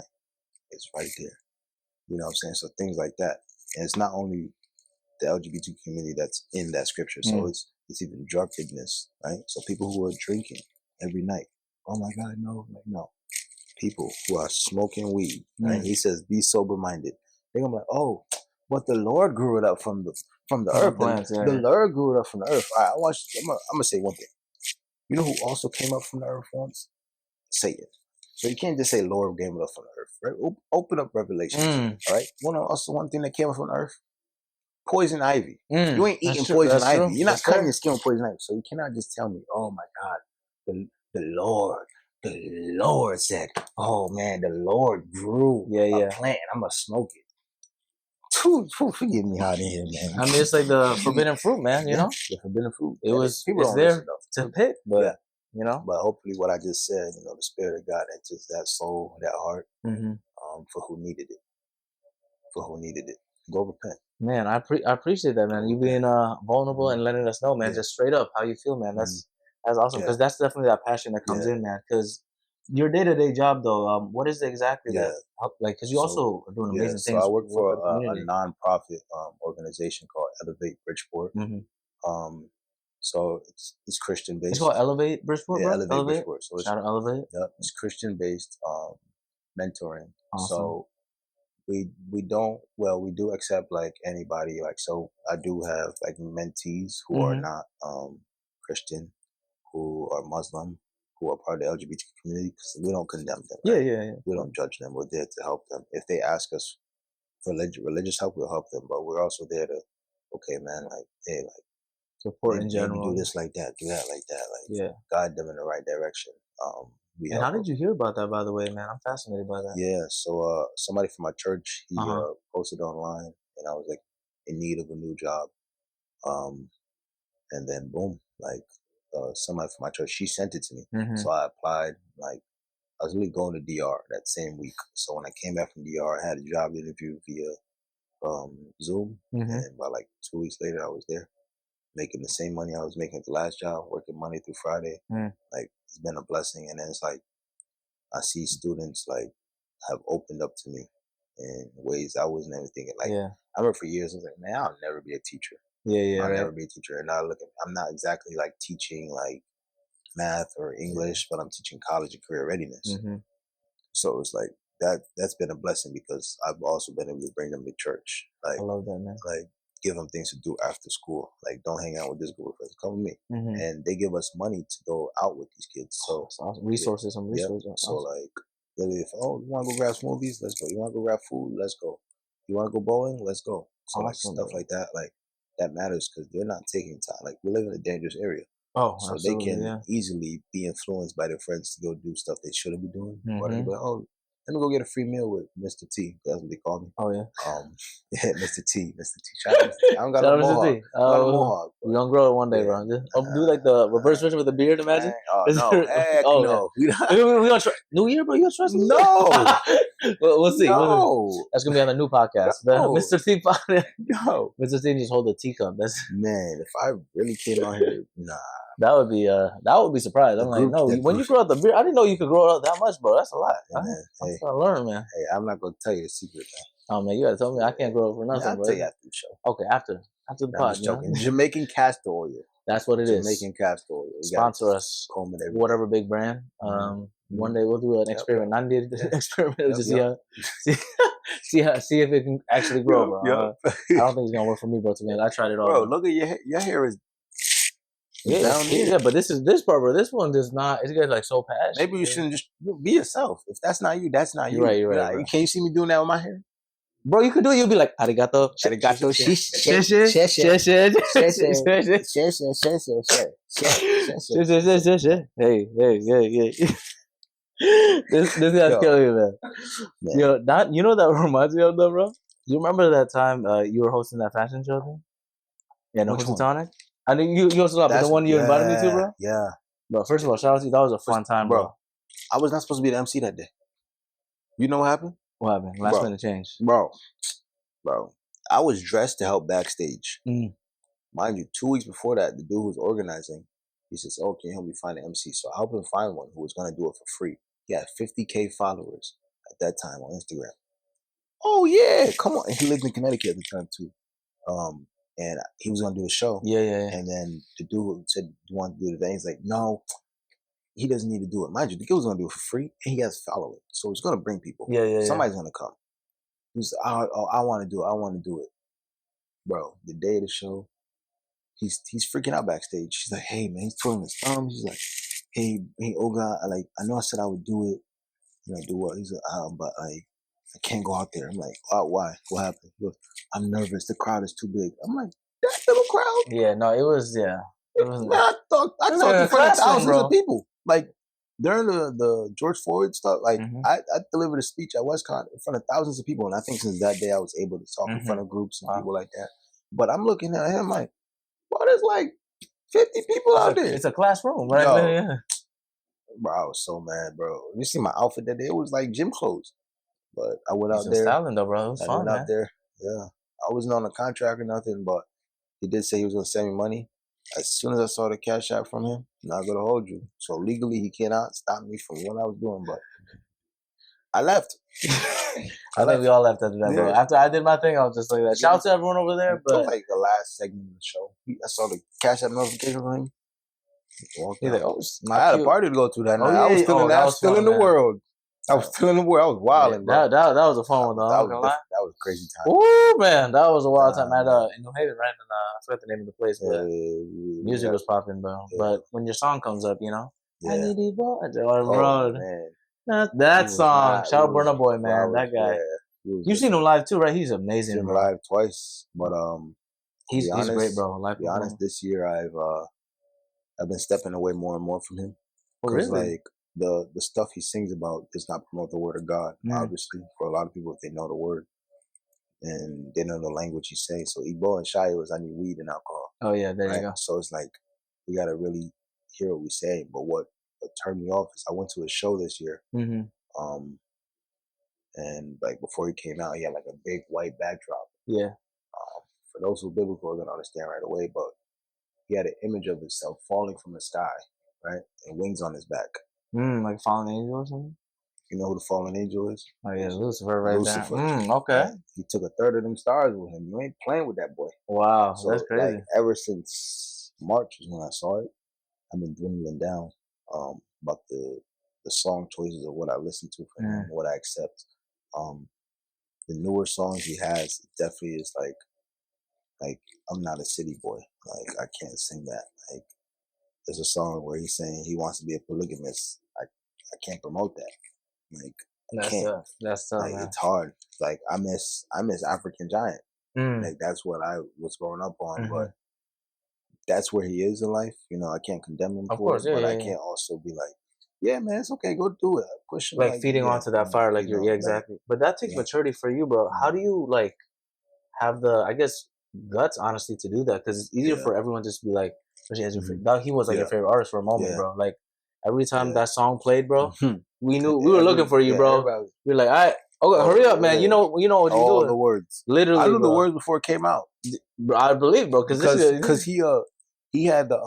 it's right there. You know what I'm saying? So things like that. And it's not only the LGBT community that's in that scripture. So it's even drunkenness, right? So people who are drinking every night. Oh my God, no. People who are smoking weed, right? He says, be sober minded. They're gonna be like, oh, but the Lord grew it up from the earth. The Lord grew it up from the earth. All right, I'm gonna say one thing. You know who also came up from the earth once? Satan. So you can't just say Lord came up from the earth, right? Open up Revelation, all right? One thing that came up from the earth? Poison ivy. You ain't eating poison ivy. You're not cutting your skin with poison ivy. So you cannot just tell me, oh my God, the Lord said, oh man, the Lord grew a plant. I'm gonna smoke it. Forgive me out in here, man. I mean, it's like the forbidden fruit, man. You know, the forbidden fruit. It's there to pick, but you know. But hopefully, what I just said, the Spirit of God enters that soul, that heart, for who needed it. Go repent. Man, I appreciate that, man. You being vulnerable and letting us know, man, just straight up how you feel, man. That's awesome, because that's definitely that passion that comes in, man. Because your day-to-day job, though, what is exactly that? Like, because you also are doing amazing things. So I work for a non-profit organization called Elevate Bridgeport. So it's Christian based. It's called Elevate Bridgeport, bro? Elevate Bridgeport. So shout out Elevate. Yeah, it's Christian based mentoring. Awesome. So we do accept like anybody. Like, so I do have like mentees who are not Christian, who are Muslim, who are part of the LGBT community, because we don't condemn them. Right? Yeah. We don't judge them. We're there to help them. If they ask us for religious help, we'll help them. But we're also there to, okay, man, like, hey, like, support in general. Maybe do this like that, do that like that. Like, guide them in the right direction. And how did you hear about that, by the way, man? I'm fascinated by that. Yeah, so somebody from my church, he posted online, and I was like in need of a new job. And then boom, like somebody from my church, she sent it to me. So I applied. Like, I was really going to DR that same week. So when I came back from DR, I had a job interview via Zoom, and by like 2 weeks later, I was there, making the same money I was making at the last job, working Monday through Friday. Like, it's been a blessing. And then it's like, I see students like have opened up to me in ways I wasn't ever thinking. Like, I remember for years, I was like, man, I'll never be a teacher. I'll never be a teacher. And I'm not exactly like teaching like math or English, but I'm teaching college and career readiness. So it's like, that's been a blessing, because I've also been able to bring them to church. Like, I love that, man. Like, give them things to do after school. Like, don't hang out with this group of friends. Come with me. And they give us money to go out with these kids. So awesome. Resources, some resources. Yep. So like, literally, if you want to go grab smoothies, let's go. You want to go grab food, let's go. You want to go bowling, let's go. So like stuff like that, like that matters because they're not taking time. Like we live in a dangerous area. Oh, so they can easily be influenced by their friends to go do stuff they shouldn't be doing. Or they go, oh, let me go get a free meal with Mr. T. That's what they call me. Oh yeah. Yeah, Mr. T. Shout out Mr. T. I don't got a mohawk. Mohawk. We're gonna grow it one day, bro. Do like the reverse version with the beard, imagine. No, heck no. We gonna try New Year, bro. You gonna trust me? No. We'll see. No. That's gonna be on the new podcast. No. The Mr. T podcast. No. Mr. T just hold the teacup. Man, if I really came out here, nah. That would be surprised. I'm like, no, when you grow out the beard, I didn't know you could grow it out that much, bro. That's a lot. I'm trying to learn, man. Hey, I'm not gonna tell you the secret, man. Oh man, you gotta tell me. I can't grow up for nothing, I'll bro. tell you after the show. Okay, after the pod. Jamaican castor oil. That's what it is. Jamaican castor oil. Sponsor us. Whatever big brand. One day we'll do an experiment. 90-day experiment to see if it can actually grow, bro. I don't think it's gonna work for me, bro. To be honest, I tried it all. Bro, look at your hair is. Yeah, but this part, bro. This one does not. It's like so passionate. Maybe you shouldn't just be yourself. If that's not you, that's not you. You're right. Can you see me doing that with my hair? Bro, you could do it. You'll be like, arigato. Hey. This guy's killing me, man. Yo, you know that reminds me of though, bro? You remember that time you were hosting that fashion show thing? Yeah, no, Housatonic? I think you hosted a lot, but the one you invited me to, bro? Yeah. Bro, first of all, shout out to you. That was a fun time, bro. I was not supposed to be the MC that day. You know what happened? What happened? Last minute change. Bro. I was dressed to help backstage. Mind you, 2 weeks before that, the dude who was organizing, he says, oh, can you help me find an MC? So I helped him find one who was going to do it for free. He had 50K followers at that time on Instagram. Oh, yeah, come on. And he lived in Connecticut at the time, too. And he was going to do a show. Yeah. And then the dude said he wanted to do the thing. He's like, no, he doesn't need to do it. Mind you, the kid was going to do it for free, and he has followers. So it's going to bring people. Yeah. Somebody's going to come. He's like, I want to do it. I want to do it. Bro, the day of the show, he's freaking out backstage. She's like, hey, man, he's twirling his thumbs. He's like, hey, Olga, I know I said I would do it. You know, do what? He's like, but I can't go out there. I'm like, why? What happened? He goes, I'm nervous. The crowd is too big. I'm like, that little crowd? Yeah, no, it was, yeah. It was man, I thought in front of thousands of people. Like, during the George Floyd stuff, like, I delivered a speech at WestCon in front of thousands of people. And I think since that day, I was able to talk in front of groups and people like that. But I'm looking at him like, well, there's like 50 people out there. It's a classroom, right? Yeah. Bro, I was so mad, bro. You see my outfit that day? It was like gym clothes. But I went out there. Styling though, bro. It was fun, man. Out there. Yeah. I wasn't on a contract or nothing, but he did say he was going to send me money. As soon as I saw the cash out from him, I'm not going to hold you. So legally, he cannot stop me from what I was doing, but I left. I think we all left after that, bro. After I did my thing, I was just like that. Shout out to everyone over there, but like the last segment of the show, I saw the cash out notification from him. He's like, I had a party to go to that night. I was still in the world. I was still in the world. I was wilding, bro. That was a fun one, though. That was a crazy time. Ooh, man. That was a wild time at in New Haven, right? And I forgot the name of the place, but music was popping, bro. Yeah. But when your song comes up, you know, I need a boy. Bro, man. That song. Shout out Burna Boy, man. That guy. Yeah, you've seen him live too, right? He's amazing. Seen him live twice, but he's great, bro. To be honest, this year I've been stepping away more and more from him. Oh, really? Like the stuff he sings about does not promote the word of God. Obviously, for a lot of people, if they know the word and they know the language he's saying. So Ebo and Shia was, I need weed and alcohol. Oh yeah, there you go. So it's like we gotta really hear what we say. But what turned me off is I went to a show this year. And like before he came out, he had like a big white backdrop. Yeah. For those who are biblical are gonna understand right away, but he had an image of himself falling from the sky, right? And wings on his back. Like fallen angel or something? You know who the fallen angel is? Oh yeah, Lucifer right there. Okay. Right? He took a third of them stars with him. You ain't playing with that boy. Wow, so, that's crazy. Like, ever since March is when I saw it, I've been dwindling down about the song choices of what I listen to from him, what I accept. The newer songs he has definitely is like like I'm not a city boy. Like I can't sing that. Like there's a song where he's saying he wants to be a polygamist. I can't promote that. Like I can't. That's tough, like man. it's hard. Like I miss African Giant. Like that's what I was growing up on, but that's where he is in life. You know, I can't condemn him for it, but I can't also be like, yeah, man, it's okay, go do it. Push him, like feeding onto that fire, like you're exactly. But that takes maturity for you, bro. How do you like have the, I guess, guts, honestly, to do that? Because it's easier for everyone to just be like, especially as your he was like your favorite artist for a moment, bro. Like every time that song played, bro, we knew we were looking for you, bro. We were like, all right, hurry up, man. You know what you're doing. All the words, literally. I knew the words before it came out. Bro, I believe, bro, because he had the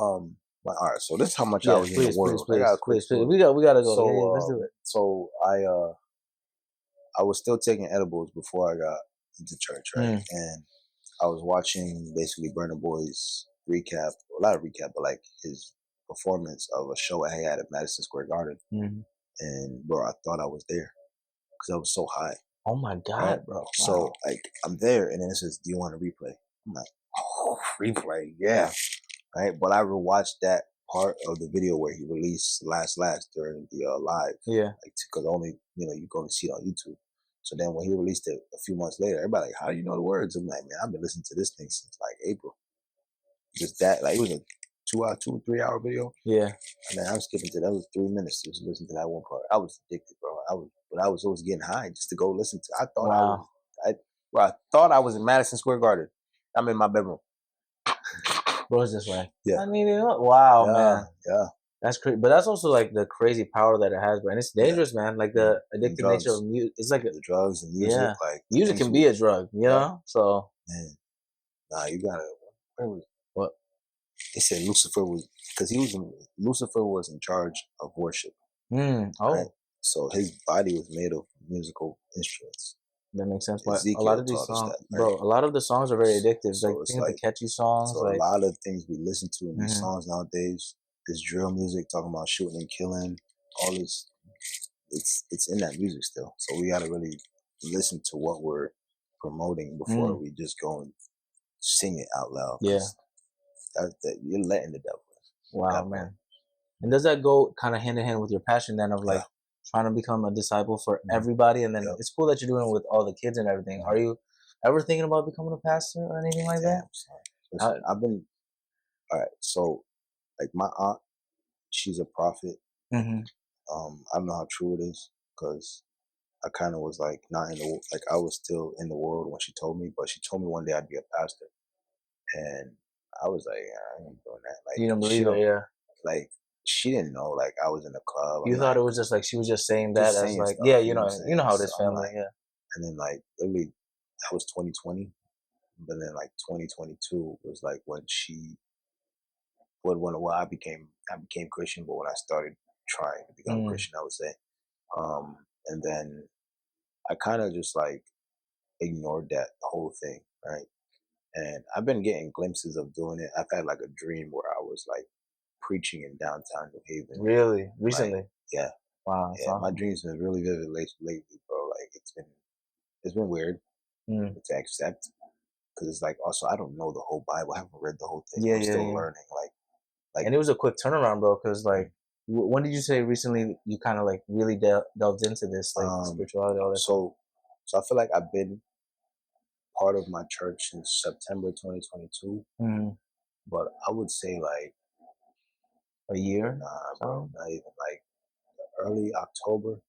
like, all right. So this is how much I was in the world. Please. We gotta go. So let's do it. So I was still taking edibles before I got into church, right? And I was watching basically Burna Boy's recap, well, not a recap, but like his performance of a show I had at Madison Square Garden. And bro, I thought I was there because I was so high. Oh my God, right? Bro. Wow. So like I'm there, and then it says, "Do you want to replay?" I'm like, "Oh, replay, yeah." Right, but I rewatched that part of the video where he released Last during the live. Yeah, like because only you can only see it on YouTube. So then when he released it a few months later, everybody like, "How do you know the words?" I'm like, "Man, I've been listening to this thing since like April." Just that, like it was a 3 hour video. Yeah, and then I was skipping to that was 3 minutes just listening to that one part. I was addicted, bro. I was always getting high just to go listen to. I thought I thought I was in Madison Square Garden. I'm in my bedroom. Bro, it's just like, yeah. I mean, wow, man. Yeah. That's crazy. But that's also like the crazy power that it has, bro. And it's dangerous, man. Like the addictive nature of music. It's like the drugs and music. Yeah. Like music can be a drug, you know? So. Man. Nah, you gotta. Where was what? They said Lucifer was, because Lucifer was in charge of worship. Oh. Right? So his body was made of musical instruments. That makes sense. But a lot of these songs, bro, a lot of the songs are very addictive. So like, think of the catchy songs. So like, a lot of things we listen to in these songs nowadays, this drill music talking about shooting and killing, all this, it's in that music still. So we gotta really listen to what we're promoting before we just go and sing it out loud. Yeah. That you're letting the devil. Wow, man. And does that go kind of hand in hand with your passion then of like trying to become a disciple for everybody? And then it's cool that you're doing it with all the kids and everything. Are you ever thinking about becoming a pastor or anything like that? Listen, I've been, all right, so like my aunt, she's a prophet. I don't know how true it is because I kind of was like not in the, like I was still in the world when she told me, but she told me one day I'd be a pastor. And I was like, I ain't doing that. Like, you don't believe it, yeah. Like, she didn't know, like, I was in the club. You thought it was just like, she was just saying that as like, stuff, yeah, you know how it is, family, yeah. And then like, literally, that was 2020. But then like 2022 was like when I became Christian, but when I started trying to become Christian, I would say. And then I kind of just like ignored that whole thing, right? And I've been getting glimpses of doing it. I've had like a dream where I was like preaching in downtown New Haven. Really? Recently? Like, yeah. Wow. Yeah, my dreams been really vivid lately, bro. Like it's been weird to accept because it's like also I don't know the whole Bible. I haven't read the whole thing. I'm still learning. Like, and it was a quick turnaround, bro. Because like, when did you say recently you kind of like really delved into this like spirituality? All that. So I feel like I've been part of my church since September 2022, but I would say like a year. Nah, bro, not even like early October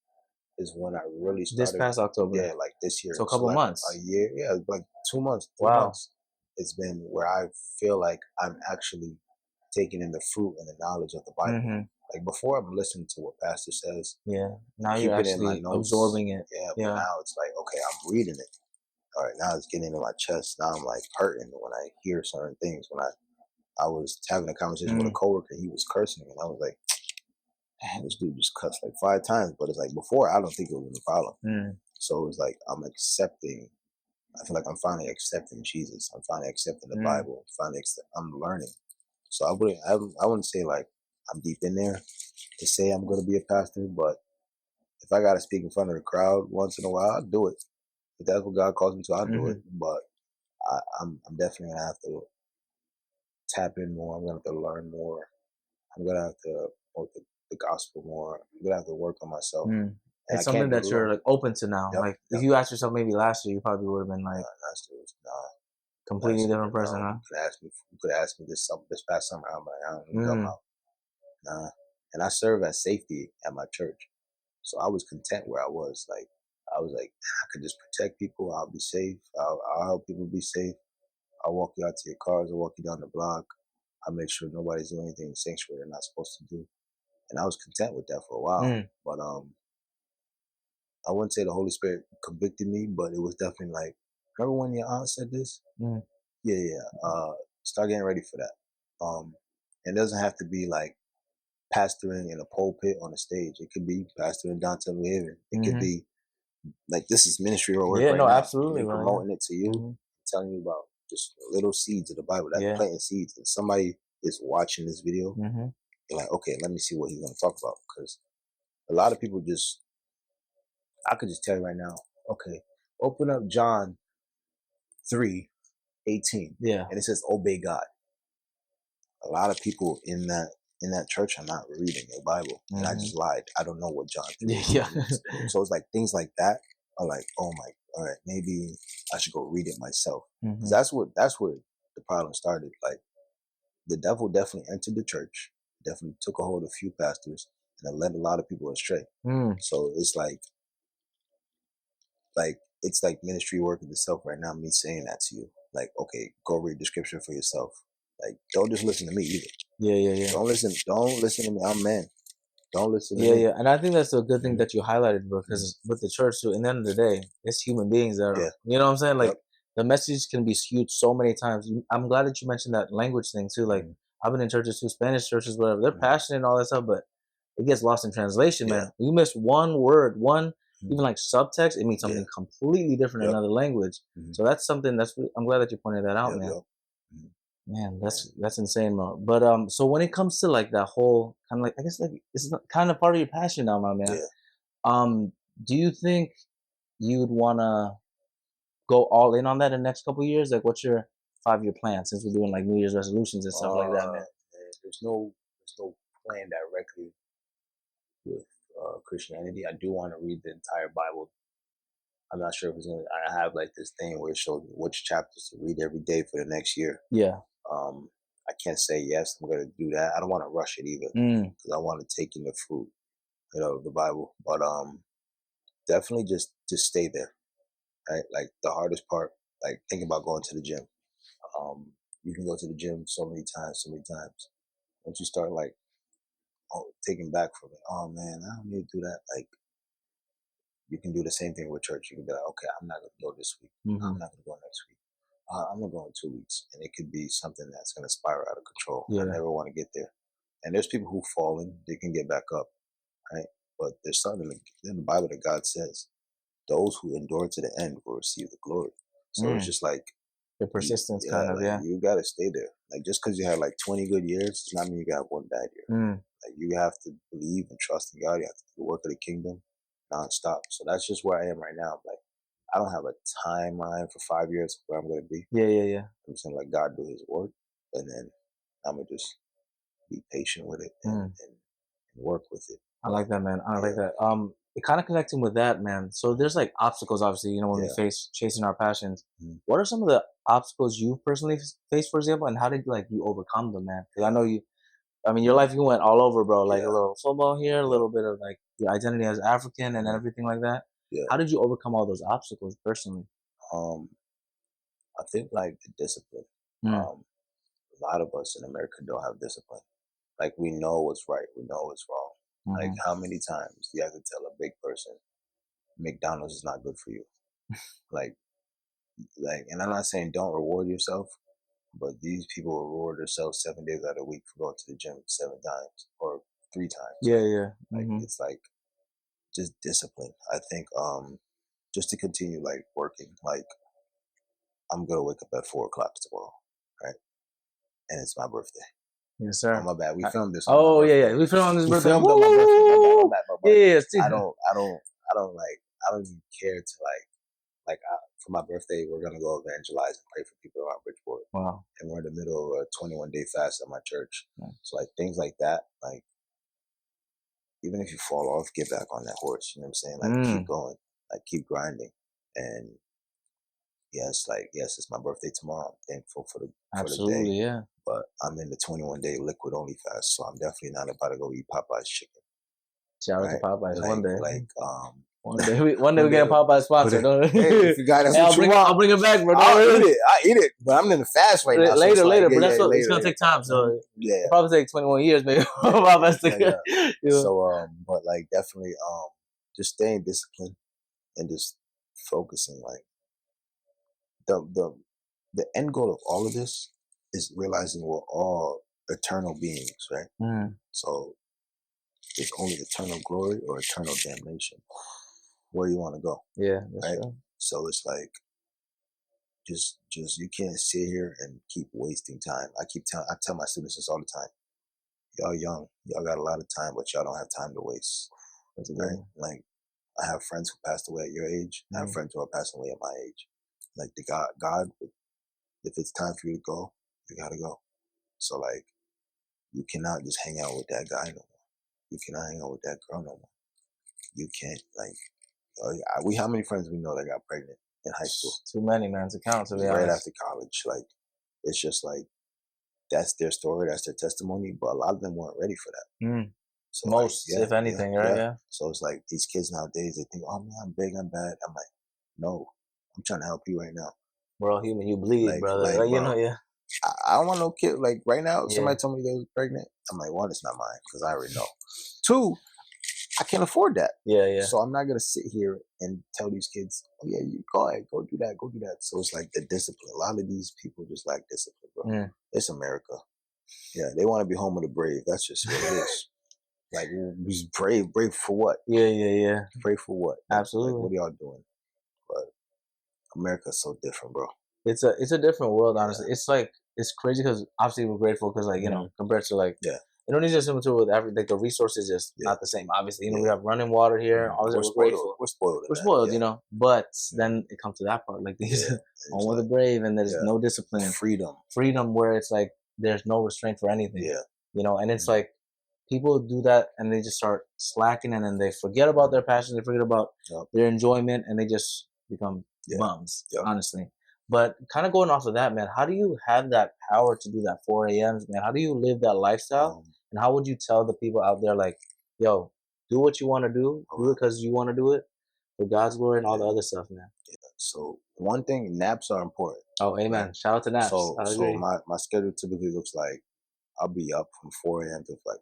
is when I really started. This past October, yeah, like this year. So a couple like months, a year, yeah, like 2 months. 3 months. It's been where I feel like I'm actually taking in the fruit and the knowledge of the Bible. Like before, I'm listening to what Pastor says. Yeah, now you're actually absorbing it. Yeah, but now it's like, okay, I'm reading it. All right, now it's getting into my chest. Now I'm like hurting when I hear certain things. When I was having a conversation with a coworker, he was cursing, and I was like, man, this dude just cussed like 5 times. But it's like before, I don't think it was a problem. So it's like I'm accepting. I feel like I'm finally accepting Jesus. I'm finally accepting the Bible. I'm learning. So I wouldn't say like I'm deep in there to say I'm going to be a pastor, but if I got to speak in front of the crowd once in a while, I'll do it. If that's what God calls me to, I'll do it. But I'm definitely gonna have to tap in more. I'm gonna have to learn more. I'm gonna have to promote the gospel more. I'm gonna have to work on myself. Mm. And It's I can't something do that it you're alone. like open to now. Yep, Like yep. if you asked yourself maybe last year, you probably would have been like completely different person, huh? You could ask me this past summer. I'm like, I don't know about. Nah. And I serve as safety at my church. So I was content where I was. Like, I was like, I could just protect people. I'll be safe. I'll help people be safe. I'll walk you out to your cars. I'll walk you down the block. I'll make sure nobody's doing anything in the sanctuary they're not supposed to do. And I was content with that for a while. But I wouldn't say the Holy Spirit convicted me, but it was definitely like, remember when your aunt said this? Yeah. Start getting ready for that. It doesn't have to be like pastoring in a pulpit on a stage. It could be pastoring downtown New Haven. It could be like, this is ministry or work right now. Absolutely, and promoting it to you, telling you about just little seeds of the Bible, like planting seeds. And somebody is watching this video, you're like, okay, let me see what he's going to talk about. Because a lot of people just, I could just tell you right now, okay, open up John 3:18. Yeah. And it says, obey God. A lot of people in that church are not reading their Bible. And I just lied. I don't know what John 3 is. Yeah. So it's like things like that are like, oh my, all right, maybe I should go read it myself. Because that's where the problem started. Like, the devil definitely entered the church, definitely took a hold of a few pastors, and it led a lot of people astray. So it's like it's like ministry work in itself right now, me saying that to you. Like, okay, go read the scripture for yourself. Like, don't just listen to me either. Yeah. Don't listen to me. I'm man. Don't listen to me. Yeah. And I think that's a good thing that you highlighted, bro, because with the church too, in the end of the day, it's human beings that are, you know what I'm saying? Like, the message can be skewed so many times. I'm glad that you mentioned that language thing too. Like, I've been in churches too, Spanish churches, whatever. They're passionate and all that stuff, but it gets lost in translation, man. You miss one word, even like subtext, it means something completely different in another language. So that's something I'm glad that you pointed that out, man. Man, that's insane, bro. But so when it comes to like that whole kind of like, I guess like it's kind of part of your passion now, my man. Do you think you'd wanna go all in on that in the next couple of years? Like, what's your 5-year plan since we're doing like New Year's resolutions and stuff like that, man? There's no plan directly with Christianity. I do want to read the entire Bible. I'm not sure if it's gonna. I have like this thing where it shows me which chapters to read every day for the next year. Yeah. I can't say yes, I'm gonna do that. I don't want to rush it either because I want to take in the fruit, of the Bible. But definitely just stay there. Right? Like, the hardest part, like, think about going to the gym. You can go to the gym so many times. Once you start like taking back from it, oh man, I don't need to do that. Like, you can do the same thing with church. You can be like, okay, I'm not gonna go this week. I'm not gonna go next week. I'm gonna go in 2 weeks, and it could be something that's gonna spiral out of control. I never want to get there. And there's people who've fallen; they can get back up, right? But there's something in the Bible that God says, "Those who endure to the end will receive the glory." So it's just like the persistence, you gotta stay there. Like, just because you had like 20 good years, does not mean you got one bad year. Like, you have to believe and trust in God. You have to do the work of the kingdom nonstop. So that's just where I am right now. Like, I don't have a timeline for 5 years where I'm going to be. Yeah. I'm just going to let God do his work. And then I'm going to just be patient with it and work with it. I like that, man. I like that. It kind of connecting with that, man. So there's like obstacles, obviously, when we face chasing our passions. What are some of the obstacles you personally faced, for example, and how did you overcome them, man? Because I know your life, you went all over, bro. Like a little football here, a little bit of like your identity as African and everything like that. Yeah. How did you overcome all those obstacles personally? I think like the discipline. A lot of us in America don't have discipline. Like, we know what's right, we know what's wrong. Like, how many times do you have to tell a big person McDonald's is not good for you? like, and I'm not saying don't reward yourself, but these people reward themselves 7 days out of the week for going to the gym 7 times or 3 times. Yeah. Like, it's like just discipline. I think just to continue like working. Like, I'm gonna wake up at 4 o'clock tomorrow, right? And it's my birthday. Yes, sir. Oh, my bad. We filmed this. Yeah. We filmed on this birthday. Filmed on my birthday. My bad. Yeah. I don't even care to like for my birthday, we're gonna go evangelize and pray for people around Bridgeport. Wow. And we're in the middle of a 21-day fast at my church. So like things like that, like even if you fall off, get back on that horse. You know what I'm saying? Like keep going, like keep grinding. And yes, it's my birthday tomorrow. I'm thankful for the day. Yeah. But I'm in the 21-day liquid only fast, so I'm definitely not about to go eat Popeye's chicken. Shout out to Popeyes one day. One day we get a Popeye sponsor. Hey, if you got it, I'll bring it back, bro. I'll eat it. But I'm in the fast right now. Later, but it's gonna take time. So it'll probably take 21 years, maybe. So, but like definitely, just staying disciplined and just focusing. Like the end goal of all of this is realizing we're all eternal beings, right? So it's only eternal glory or eternal damnation. Where you want to go? Yeah, right. True. So it's like, just you can't sit here and keep wasting time. I tell my students this all the time. Y'all young, y'all got a lot of time, but y'all don't have time to waste. Right? Like I have friends who passed away at your age. I have friends who are passing away at my age. Like God, if it's time for you to go, you gotta go. So like, you cannot just hang out with that guy no more. You cannot hang out with that girl no more. You can't, like, how many friends we know that got pregnant in high school? Too many, man, to count, to be right honest. After college. Like, it's just like, that's their story, that's their testimony, but a lot of them weren't ready for that. So most, if anything, right? Yeah. So it's like, these kids nowadays, they think, oh man, I'm big, I'm bad. I'm like, no, I'm trying to help you right now. We're all human, you bleed, brother. Like, you know, yeah. I don't want no kid. Like right now, somebody told me they was pregnant. I'm like, one, it's not mine because I already know. Two, I can't afford that. Yeah. So I'm not gonna sit here and tell these kids, oh yeah, you go ahead, go do that. So it's like the discipline. A lot of these people just lack discipline, bro. It's America. Yeah, they want to be home of the brave. That's just what it is. Like, we brave for what? Yeah. Brave for what? Absolutely. Like, what are y'all doing? But America's so different, bro. It's a different world, honestly. It's like, it's crazy because obviously we're grateful because, like, you know, compared to like Indonesia is similar to with everything. Like, the resources just not the same. Obviously, you know, we have running water here. We're grateful. We're spoiled. We're spoiled, you know. But then it comes to that part, like these home of the brave, and there's no discipline, freedom, where it's like there's no restraint for anything. You know, and it's like people do that and they just start slacking, and then they forget about their passion, they forget about their enjoyment, and they just become bums. Honestly. But kind of going off of that, man, how do you have that power to do that 4 a.m.s, man? How do you live that lifestyle? And how would you tell the people out there, like, yo, do what you want to do it because you want to do it for God's glory and all the other stuff, man? So one thing, naps are important. Oh, amen. Right? Shout out to naps. So my schedule typically looks like I'll be up from 4 a.m. to like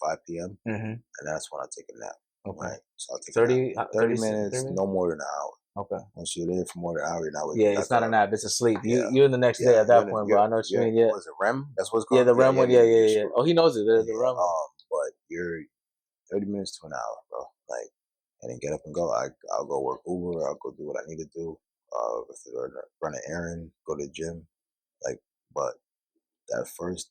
5 p.m. And that's when I take a nap. Okay. Right? So I'll take 30 minutes, no more than an hour. Okay. Once you're there for more than an hour, you're not waking it's not a nap. It's a sleep. You're in the next day at that point, bro. I know what you mean. Yeah. Was it REM? That's what's called. Yeah, the REM one. Yeah. Oh, he knows it. The REM. But you're 30 minutes to an hour, bro. Like, and then get up and go. I'll go work Uber. I'll go do what I need to do. Run an errand. Go to the gym. Like, but that first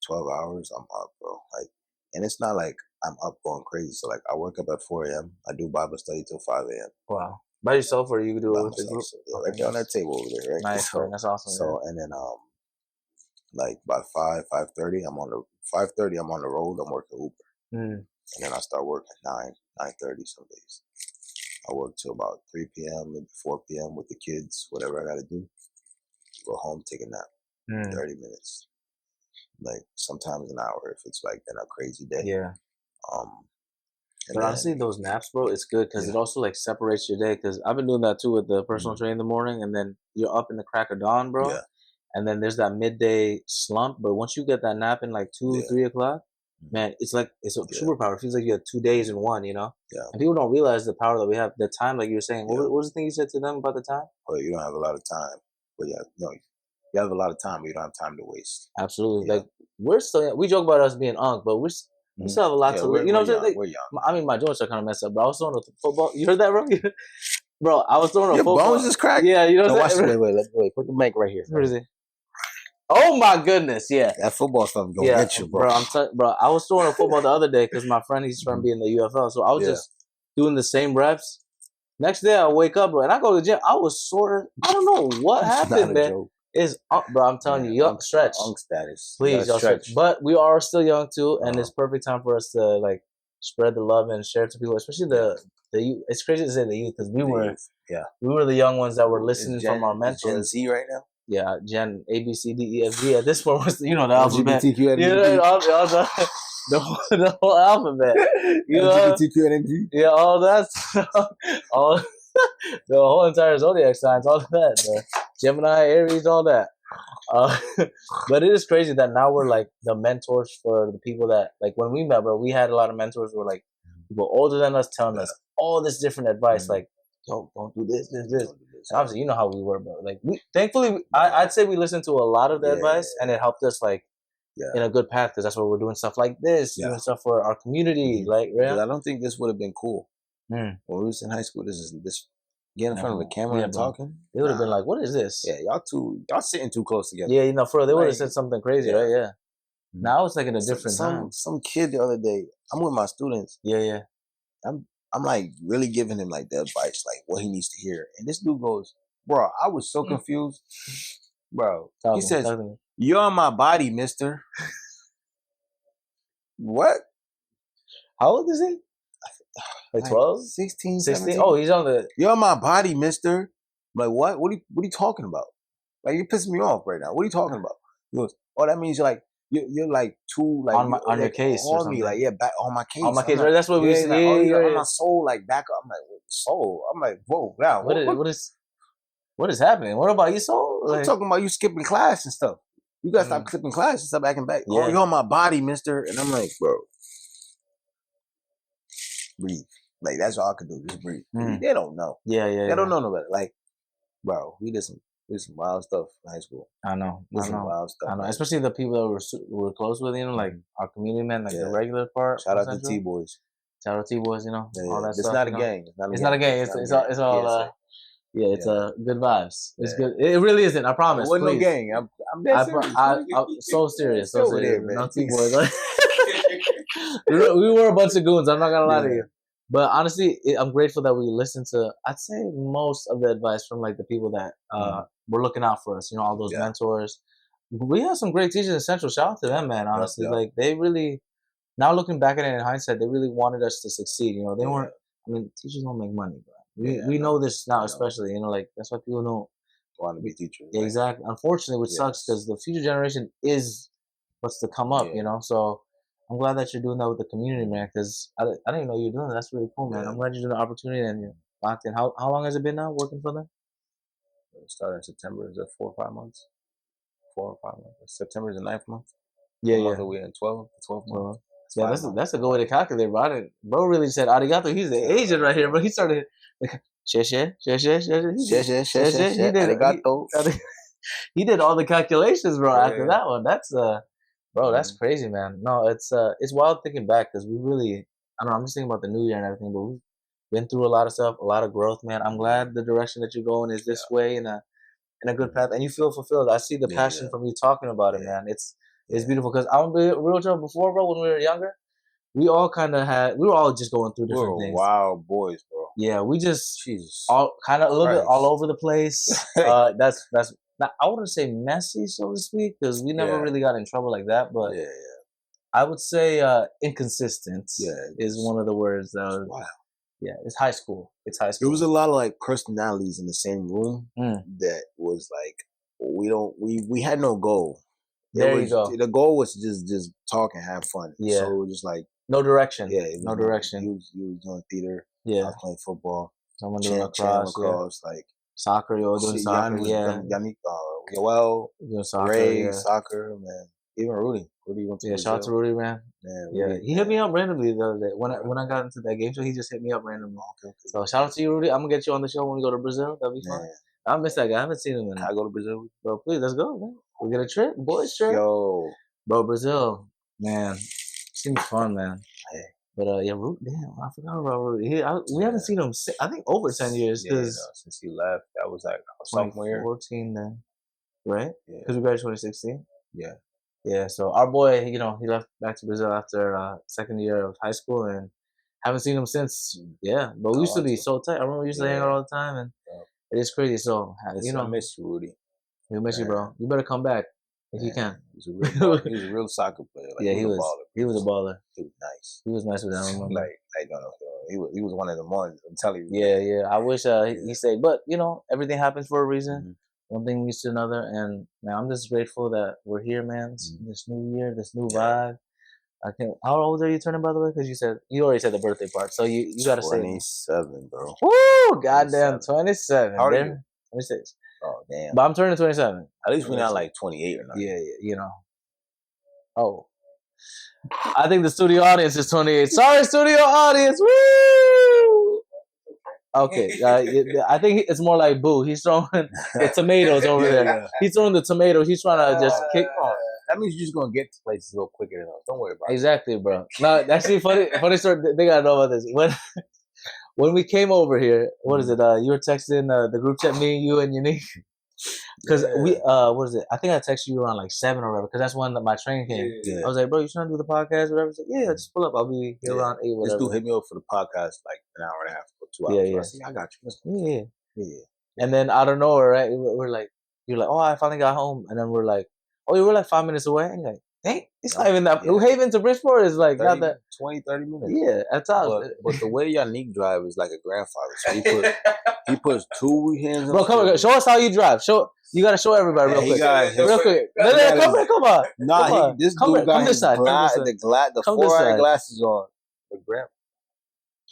12 hours, I'm up, bro. Like, and it's not like I'm up going crazy. So like, I wake up at 4 a.m. I do Bible study till 5 a.m. Wow. By yourself, or you do it with the group? Right there on that table over there, right? Nice, so, that's awesome. So and then like by 5:30, I'm on the road. I'm working Uber, and then I start working 9:30 some days. I work till about 3 p.m. maybe 4 p.m. with the kids, whatever I got to do. Go home, take a nap, 30 minutes, like sometimes an hour if it's like been a crazy day. Yeah. But honestly, those naps, bro, it's good because it also like separates your day. Because I've been doing that too with the personal training in the morning, and then you're up in the crack of dawn, bro. And then there's that midday slump. But once you get that nap in like 2, 3 o'clock, man, it's like it's a superpower. It feels like you have 2 days in one, you know. And people don't realize the power that we have. The time, like you were saying. What was the thing you said to them about the time? Oh, you don't have a lot of time, but you have a lot of time, but you don't have time to waste. Absolutely. Like we joke about us being unk, but we still have a lot to live. You know what I'm saying? We're young. I mean, my joints are kind of messed up, but I was throwing a football. You heard that, bro? Bro, I was throwing a football. Your bones is cracked? Yeah, you know what I'm saying? Wait. Put the mic right here. Where is it? Oh, my goodness, yeah. That football stuff is going to get you, bro. Bro, I was throwing a football the other day because my friend, he's trying to be in the UFL. So I was just doing the same reps. Next day I wake up, bro, and I go to the gym. I was sore. I don't know what happened, man. Joke. It's bro. I'm telling you, young stretch. Status. Please, y'all stretch. But we are still young too, and it's perfect time for us to like spread the love and share it to people, especially the youth. It's crazy to say the youth because we were the young ones that were listening from our mentors. Gen Z right now. Yeah, Gen A B C D E F G. At this point, the alphabet. The whole alphabet. Yeah, all that. all the whole entire zodiac signs, all that. The Gemini, Aries, all that. But it is crazy that now we're like the mentors for the people that like when we met, bro. We had a lot of mentors who were like people older than us telling us all this different advice, like, yo, don't do this. Obviously, you know how we were, bro. Like, I'd say we listened to a lot of the advice, and it helped us like in a good path because that's why we're doing stuff like this, doing stuff for our community. Like, I don't think this would have been cool when we was in high school. This getting in front of the camera and talking. They would have been like, "What is this?" Yeah, y'all sitting too close together. Yeah, for real, they would have said something crazy, right? Yeah. Now it's like in a different time. Some kid the other day, I'm with my students. Yeah. I'm like really giving him like the advice, like what he needs to hear. And this dude goes, bro, I was so confused. Bro, he says, you're on my body, mister. What? How old is he? Like 12? 16, 17? Oh, he's on the... You're on my body, mister. I'm like, what? What are you talking about? Like, you're pissing me off right now. What are you talking about? He goes, oh, that means you're like, you're like too like on your case or something. Like back on my case. On my case, right? That's what we say. On my soul, like back up. I'm like, what soul? I'm like, whoa, now what is happening? What about your soul? I'm talking about you skipping class and stuff. You gotta stop skipping class and stop acting back. Yeah. Oh, you're on my body, mister. And I'm like, bro, breathe. Like that's all I could do. Just breathe. They don't know. Yeah. They don't know nobody. Like, bro, we did some wild stuff in high school. I know. Wild stuff. I know. Especially the people that we're close with, you know, like our community men, like the regular part. Shout out to T-Boys. Shout out to T-Boys, you know, all that stuff. It's not a gang. It's not a gang. It's all it's good vibes. It's good. It really isn't. I promise. It wasn't no gang. I'm dead serious. I'm so serious. So serious. No T-Boys. We were a bunch of goons. I'm not gonna lie to you. But honestly, I'm grateful that we listened to, I'd say, most of the advice from like the people that were looking out for us. You know, all those mentors. We have some great teachers in Central. Shout out to them, man. Honestly, like they really. Now looking back at it in hindsight, they really wanted us to succeed. You know, they weren't. I mean, teachers don't make money, bro. We know this now, especially. You know, like that's why people don't want to be teachers. Yeah, exactly. Unfortunately, which sucks because the future generation is what's to come up. You know, so. I'm glad that you're doing that with the community, man, because I didn't even know you were doing that. That's really cool, man. I'm glad you're doing the opportunity and you're locked in. How long has it been now working for them? It started in September. Is that 4 or 5 months? 4 or 5 months. September is the 9th month. Yeah. We're in 12 months. Yeah, that's a good way to calculate, bro. Bro really said arigato. He's the agent right here, bro. He started arigato. He did all the calculations, bro, after that one. Bro, that's crazy, man. No, it's wild thinking back because we really, I don't know, I'm just thinking about the new year and everything, but we've been through a lot of stuff, a lot of growth, man. I'm glad the direction that you're going is this way in a good path, and you feel fulfilled. I see the passion from you talking about it, man. It's beautiful because I'm real talk before, bro. When we were younger, we all kind of we were all just going through different things. Wild boys, bro. Yeah, we just all kind of a little bit all over the place. That's. I wouldn't say messy, so to speak, because we never really got in trouble like that. But I would say inconsistent is one of the words that was. Wow. Yeah, it's high school. There was a lot of like personalities in the same room that was like we had no goal. You go. The goal was to just talk and have fun. Yeah. So it was just like no direction. Yeah, no direction. You was doing theater. Yeah. I was playing football. Someone doing lacrosse. Like. Soccer, you're doing soccer, Yannick, Yoel, doing soccer, Ray, soccer, man. Even Rudy went to shout out to Rudy, man. Yeah, he hit me up randomly the other day. When I got into that game show, he just hit me up randomly. Okay. So shout out to you, Rudy. I'm gonna get you on the show when we go to Brazil. That'll be fun. I miss that guy. I haven't seen him in. Can I go to Brazil? Bro, please, let's go, man. We'll get a trip, boys trip. Yo, bro, Brazil, man, seems fun, man. Hey. But Rudy, damn, I forgot about Rudy. We haven't seen him. I think over 10 years since he left. That was like sophomore year, 2014 then, right? Because we graduated 2016. Yeah. So our boy, he left back to Brazil after second year of high school, and haven't seen him since. Yeah, but we used to be so tight. I remember we used to hang out all the time, and it is crazy. So you know, I miss you, Rudy. We miss you, bro. You better come back if you can. He was a real soccer player. Like, yeah, he was. He was a baller. He was nice. He was nice with that. He was one of the ones. I'm telling you. Yeah. I wish he stayed, but you know, everything happens for a reason. Mm-hmm. One thing leads to another, and man, I'm just grateful that we're here, man. This new year, this new vibe. I can't. How old are you turning, by the way? Because you already said the birthday part, so you gotta say 27, bro. Woo! Goddamn, 27. How old are you? 26. Oh damn! But I'm turning 27. At least we're not like 28 or nothing. Yeah, you know. Oh, I think the studio audience is 28. Sorry, studio audience. Woo! Okay, I think it's more like Boo. He's throwing the tomatoes over there. Yeah. He's throwing the tomatoes. He's trying to just kick. That means you're just gonna get to places a little quicker than us. Don't worry about it. Exactly, bro. No, actually, funny story. They gotta know about this. When we came over here, what is it? You were texting the group chat, me, you, and Unique. Because we, what is it? I think I texted you around like 7 or whatever. Because that's when my train came. Yeah. I was like, bro, you trying to do the podcast or whatever? He's like, yeah, just pull up. I'll be here around 8. Whatever. This dude hit me up for the podcast like an hour and a half or 2 hours. Yeah. I said, I got you. Yeah. And then out of nowhere, right? We're like, you're like, oh, I finally got home. And then we're like, oh, you were like 5 minutes away. And you're like, dang, it's not even that. New Haven to Bridgeport is like 30, not that 20-30 minutes. Yeah, that's all. But the way Yannick drive is like a grandfather. So he puts 2 hands. Bro, come on, show us how you drive. You gotta show everybody real quick. Real quick. Come on. Nah, this dude got his the 4-eye glasses on. The grandpa.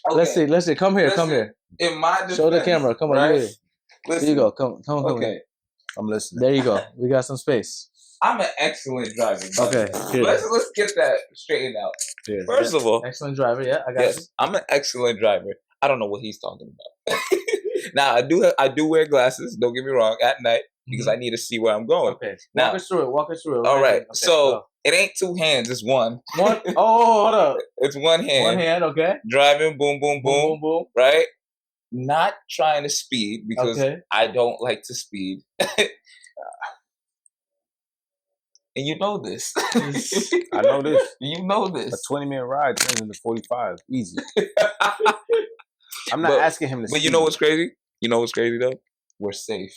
Okay. Let's see. Come here. In my defense, show the camera. Come on. Right? Here you go. Come. Okay. I'm listening. There you go. We got some space. I'm an excellent driver. Okay. Let's get that straightened out. Cheers. First of all, excellent driver. Yeah, I got you. I'm an excellent driver. I don't know what he's talking about. Now I do wear glasses. Don't get me wrong. At night because I need to see where I'm going. Okay. Walk us through it. All right. Okay, so it ain't 2 hands. It's one. One. Oh, hold up. It's one hand. One hand. Okay. Driving. Boom, boom, boom, boom, boom. Right. Not trying to speed because I don't like to speed. And you know this. I know this. You know this. A 20-minute ride turns into 45. Easy. I'm not asking him to speed. But you know what's crazy? You know what's crazy though? We're safe.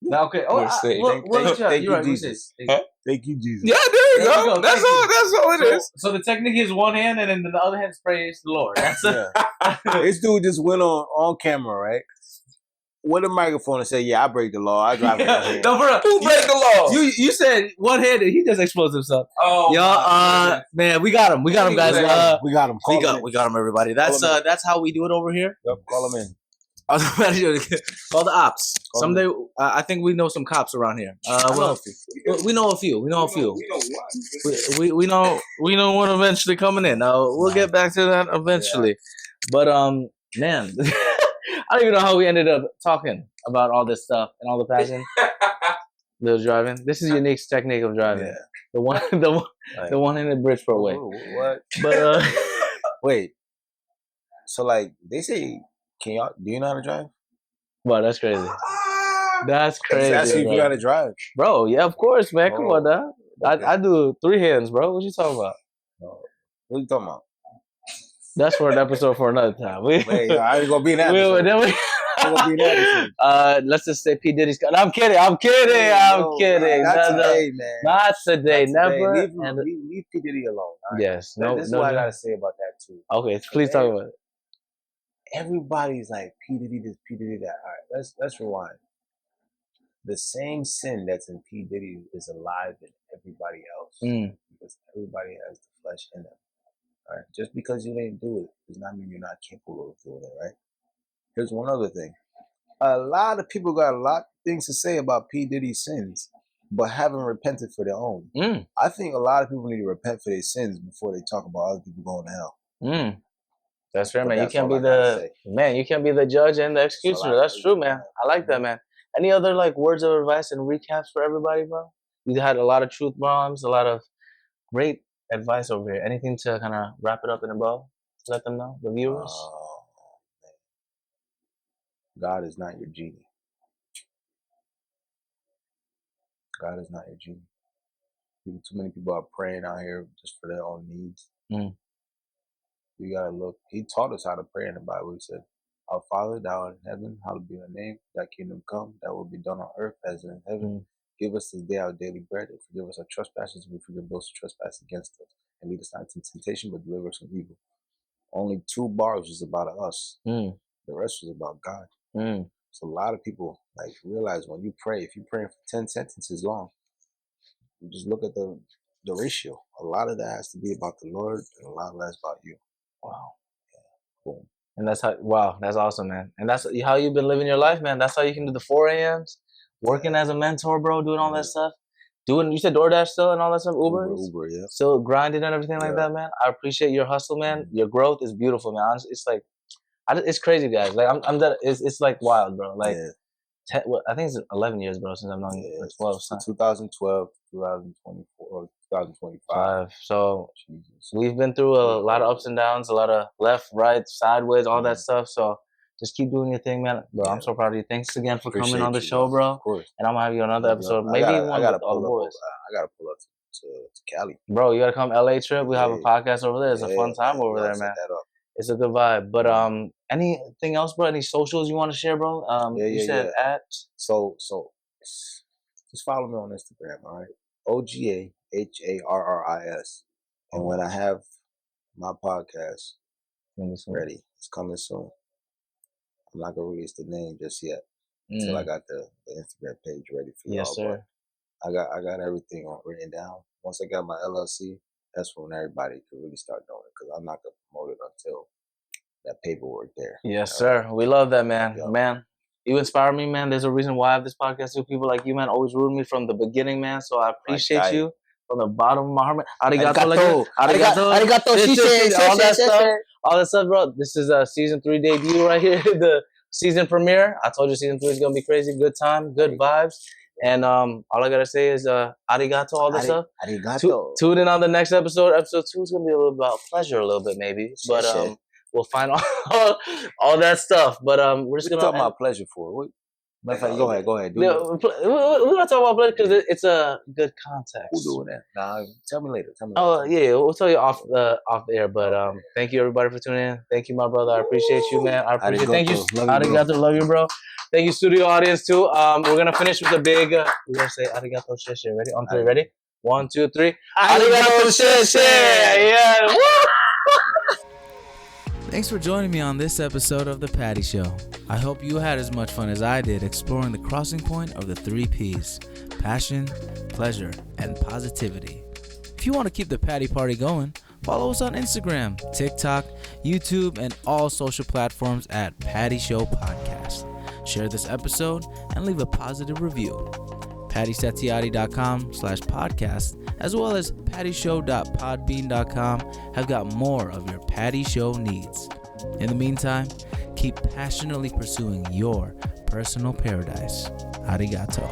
Now, okay. Oh, we're safe. Thank you, Jesus. Thank you, Jesus. Yeah, there you go. That's all it is. So the technique is one hand, and then the other hand praise the Lord. That's This dude just went on camera, right? With a microphone and said, "Yeah, I break the law. I drive with one hand." Who break the law? You said one handed. He just exposed himself. Oh, y'all, man, we got him. We got him, guys. We got him. We got him, everybody. That's how we do it over here. Yep, call him in. I was about to call the ops. Someday, I think we know some cops around here. We know a few. We know a few. We know one eventually coming in. We'll get back to that eventually. Yeah. But man. I don't even know how we ended up talking about all this stuff and all the passion. The driving. This is Unique's technique of driving. Yeah. The one in the Bridgeport way. What? But wait. So like they say, do you know how to drive? Wow, that's crazy. That's crazy. Ask you if you know how to drive, bro. Yeah, of course, man. Come on, now. Okay. I do 3 hands, bro. What you talking about? What you talking about? That's for an episode for another time. I ain't gonna be in that episode. Let's just say P. Diddy's. I'm kidding. Not today, man. Not today. Never. Leave P. Diddy alone. Right? Yes. This is what I gotta say about that too. Okay, please talk about it. Everybody's like P. Diddy this, P. Diddy that. All right, let's rewind. The same sin that's in P. Diddy is alive in everybody else because everybody has the flesh in them. All right. Just because you didn't do it does not mean you're not capable of doing it, right? Here's one other thing. A lot of people got a lot of things to say about P. Diddy's sins, but haven't repented for their own. I think a lot of people need to repent for their sins before they talk about other people going to hell. That's right, man. You can't be the judge and the executioner. That's true, man. I like that, man. Any other words of advice and recaps for everybody, bro? You had a lot of truth bombs, a lot of great advice over here. Anything to kind of wrap it up in a bow? Let them know, the viewers. God is not your genie. God is not your genie. Too many people are praying out here just for their own needs. You gotta look. He taught us how to pray in the Bible. He said, "Our Father, thou art in heaven, hallowed be thy name. Thy kingdom come. That will be done on earth as in heaven. Give us this day our daily bread, and forgive us our trespasses, and we forgive those who trespass against us. And lead us not into temptation, but deliver us from evil." Only 2 bars was about us. The rest was about God. So a lot of people like realize when you pray, if you're praying for 10 sentences long, you just look at the ratio. A lot of that has to be about the Lord, and a lot of that's about you. Wow. Yeah. Boom. And that's that's awesome, man. And that's how you've been living your life, man. That's how you can do the 4 a.m.s, working as a mentor, bro, doing all that stuff. You said DoorDash still and all that stuff? Uber, yeah. Still grinding and everything like that, man. I appreciate your hustle, man. Your growth is beautiful, man. It's like, it's crazy, guys. Like, it's like wild, bro. Like, I think it's 11 years, bro, since I've known you. 12. So 2012, 2024, 2025. So we've been through a lot of ups and downs, a lot of left, right, sideways, all that stuff. So just keep doing your thing, man. Bro, I'm so proud of you. Thanks again for coming on the show, bro. Of course. And I'm going to have you on another episode. Maybe one with all the boys. I got to pull up to Cali. Bro, you got to come LA trip. We have a podcast over there. It's a fun time over there, man. It's a good vibe. But anything else, bro? Any socials you want to share, bro? You said at? So just follow me on Instagram, all right? OGAHARRIS. And when I have my podcast ready, it's coming soon. I'm not gonna release the name just yet until I got the Instagram page ready for y'all. Yes, sir. But I got everything written down. Once I got my LLC, that's when everybody can really start doing it, because I'm not gonna promote it until that paperwork there. Yes, sir. We love that, man. Yeah. Man, you inspire me, man. There's a reason why I have this podcast with people like you, man. Always rooting me from the beginning, man. So I appreciate you from the bottom of my heart, man. Arigato. All that stuff, bro. This is a season 3 debut right here. The season premiere. I told you season 3 is gonna be crazy. Good time, good vibes. And all I gotta say is arigato, all this stuff. Arigato. Tune in on the next episode. Episode 2 is gonna be a little about pleasure, a little bit maybe. But we'll find all that stuff. But we're just gonna talk about pleasure for it. Go ahead. We're gonna talk about pleasure because it's a good context. Who's doing that? Nah, tell me later. Oh yeah, we'll tell you off the air. But thank you everybody for tuning in. Thank you, my brother. I appreciate you, man. I appreciate. Thank you. Arigato, love you, bro. Thank you, studio audience too. We're gonna finish with a big. We're gonna say arigato sheshe. Ready? On 3. Ready? 1, 2, 3. Arigato sheshe. Yeah. Thanks for joining me on this episode of The Patty Show. I hope you had as much fun as I did exploring the crossing point of the 3 Ps: passion, pleasure, and positivity. If you want to keep the Patty Party going, follow us on Instagram, TikTok, YouTube, and all social platforms at Patty Show Podcast. Share this episode and leave a positive review. PattySetiati.com/podcast, as well as PattyShow.podbean.com have got more of your Patty Show needs. In the meantime, keep passionately pursuing your personal paradise. Arigato.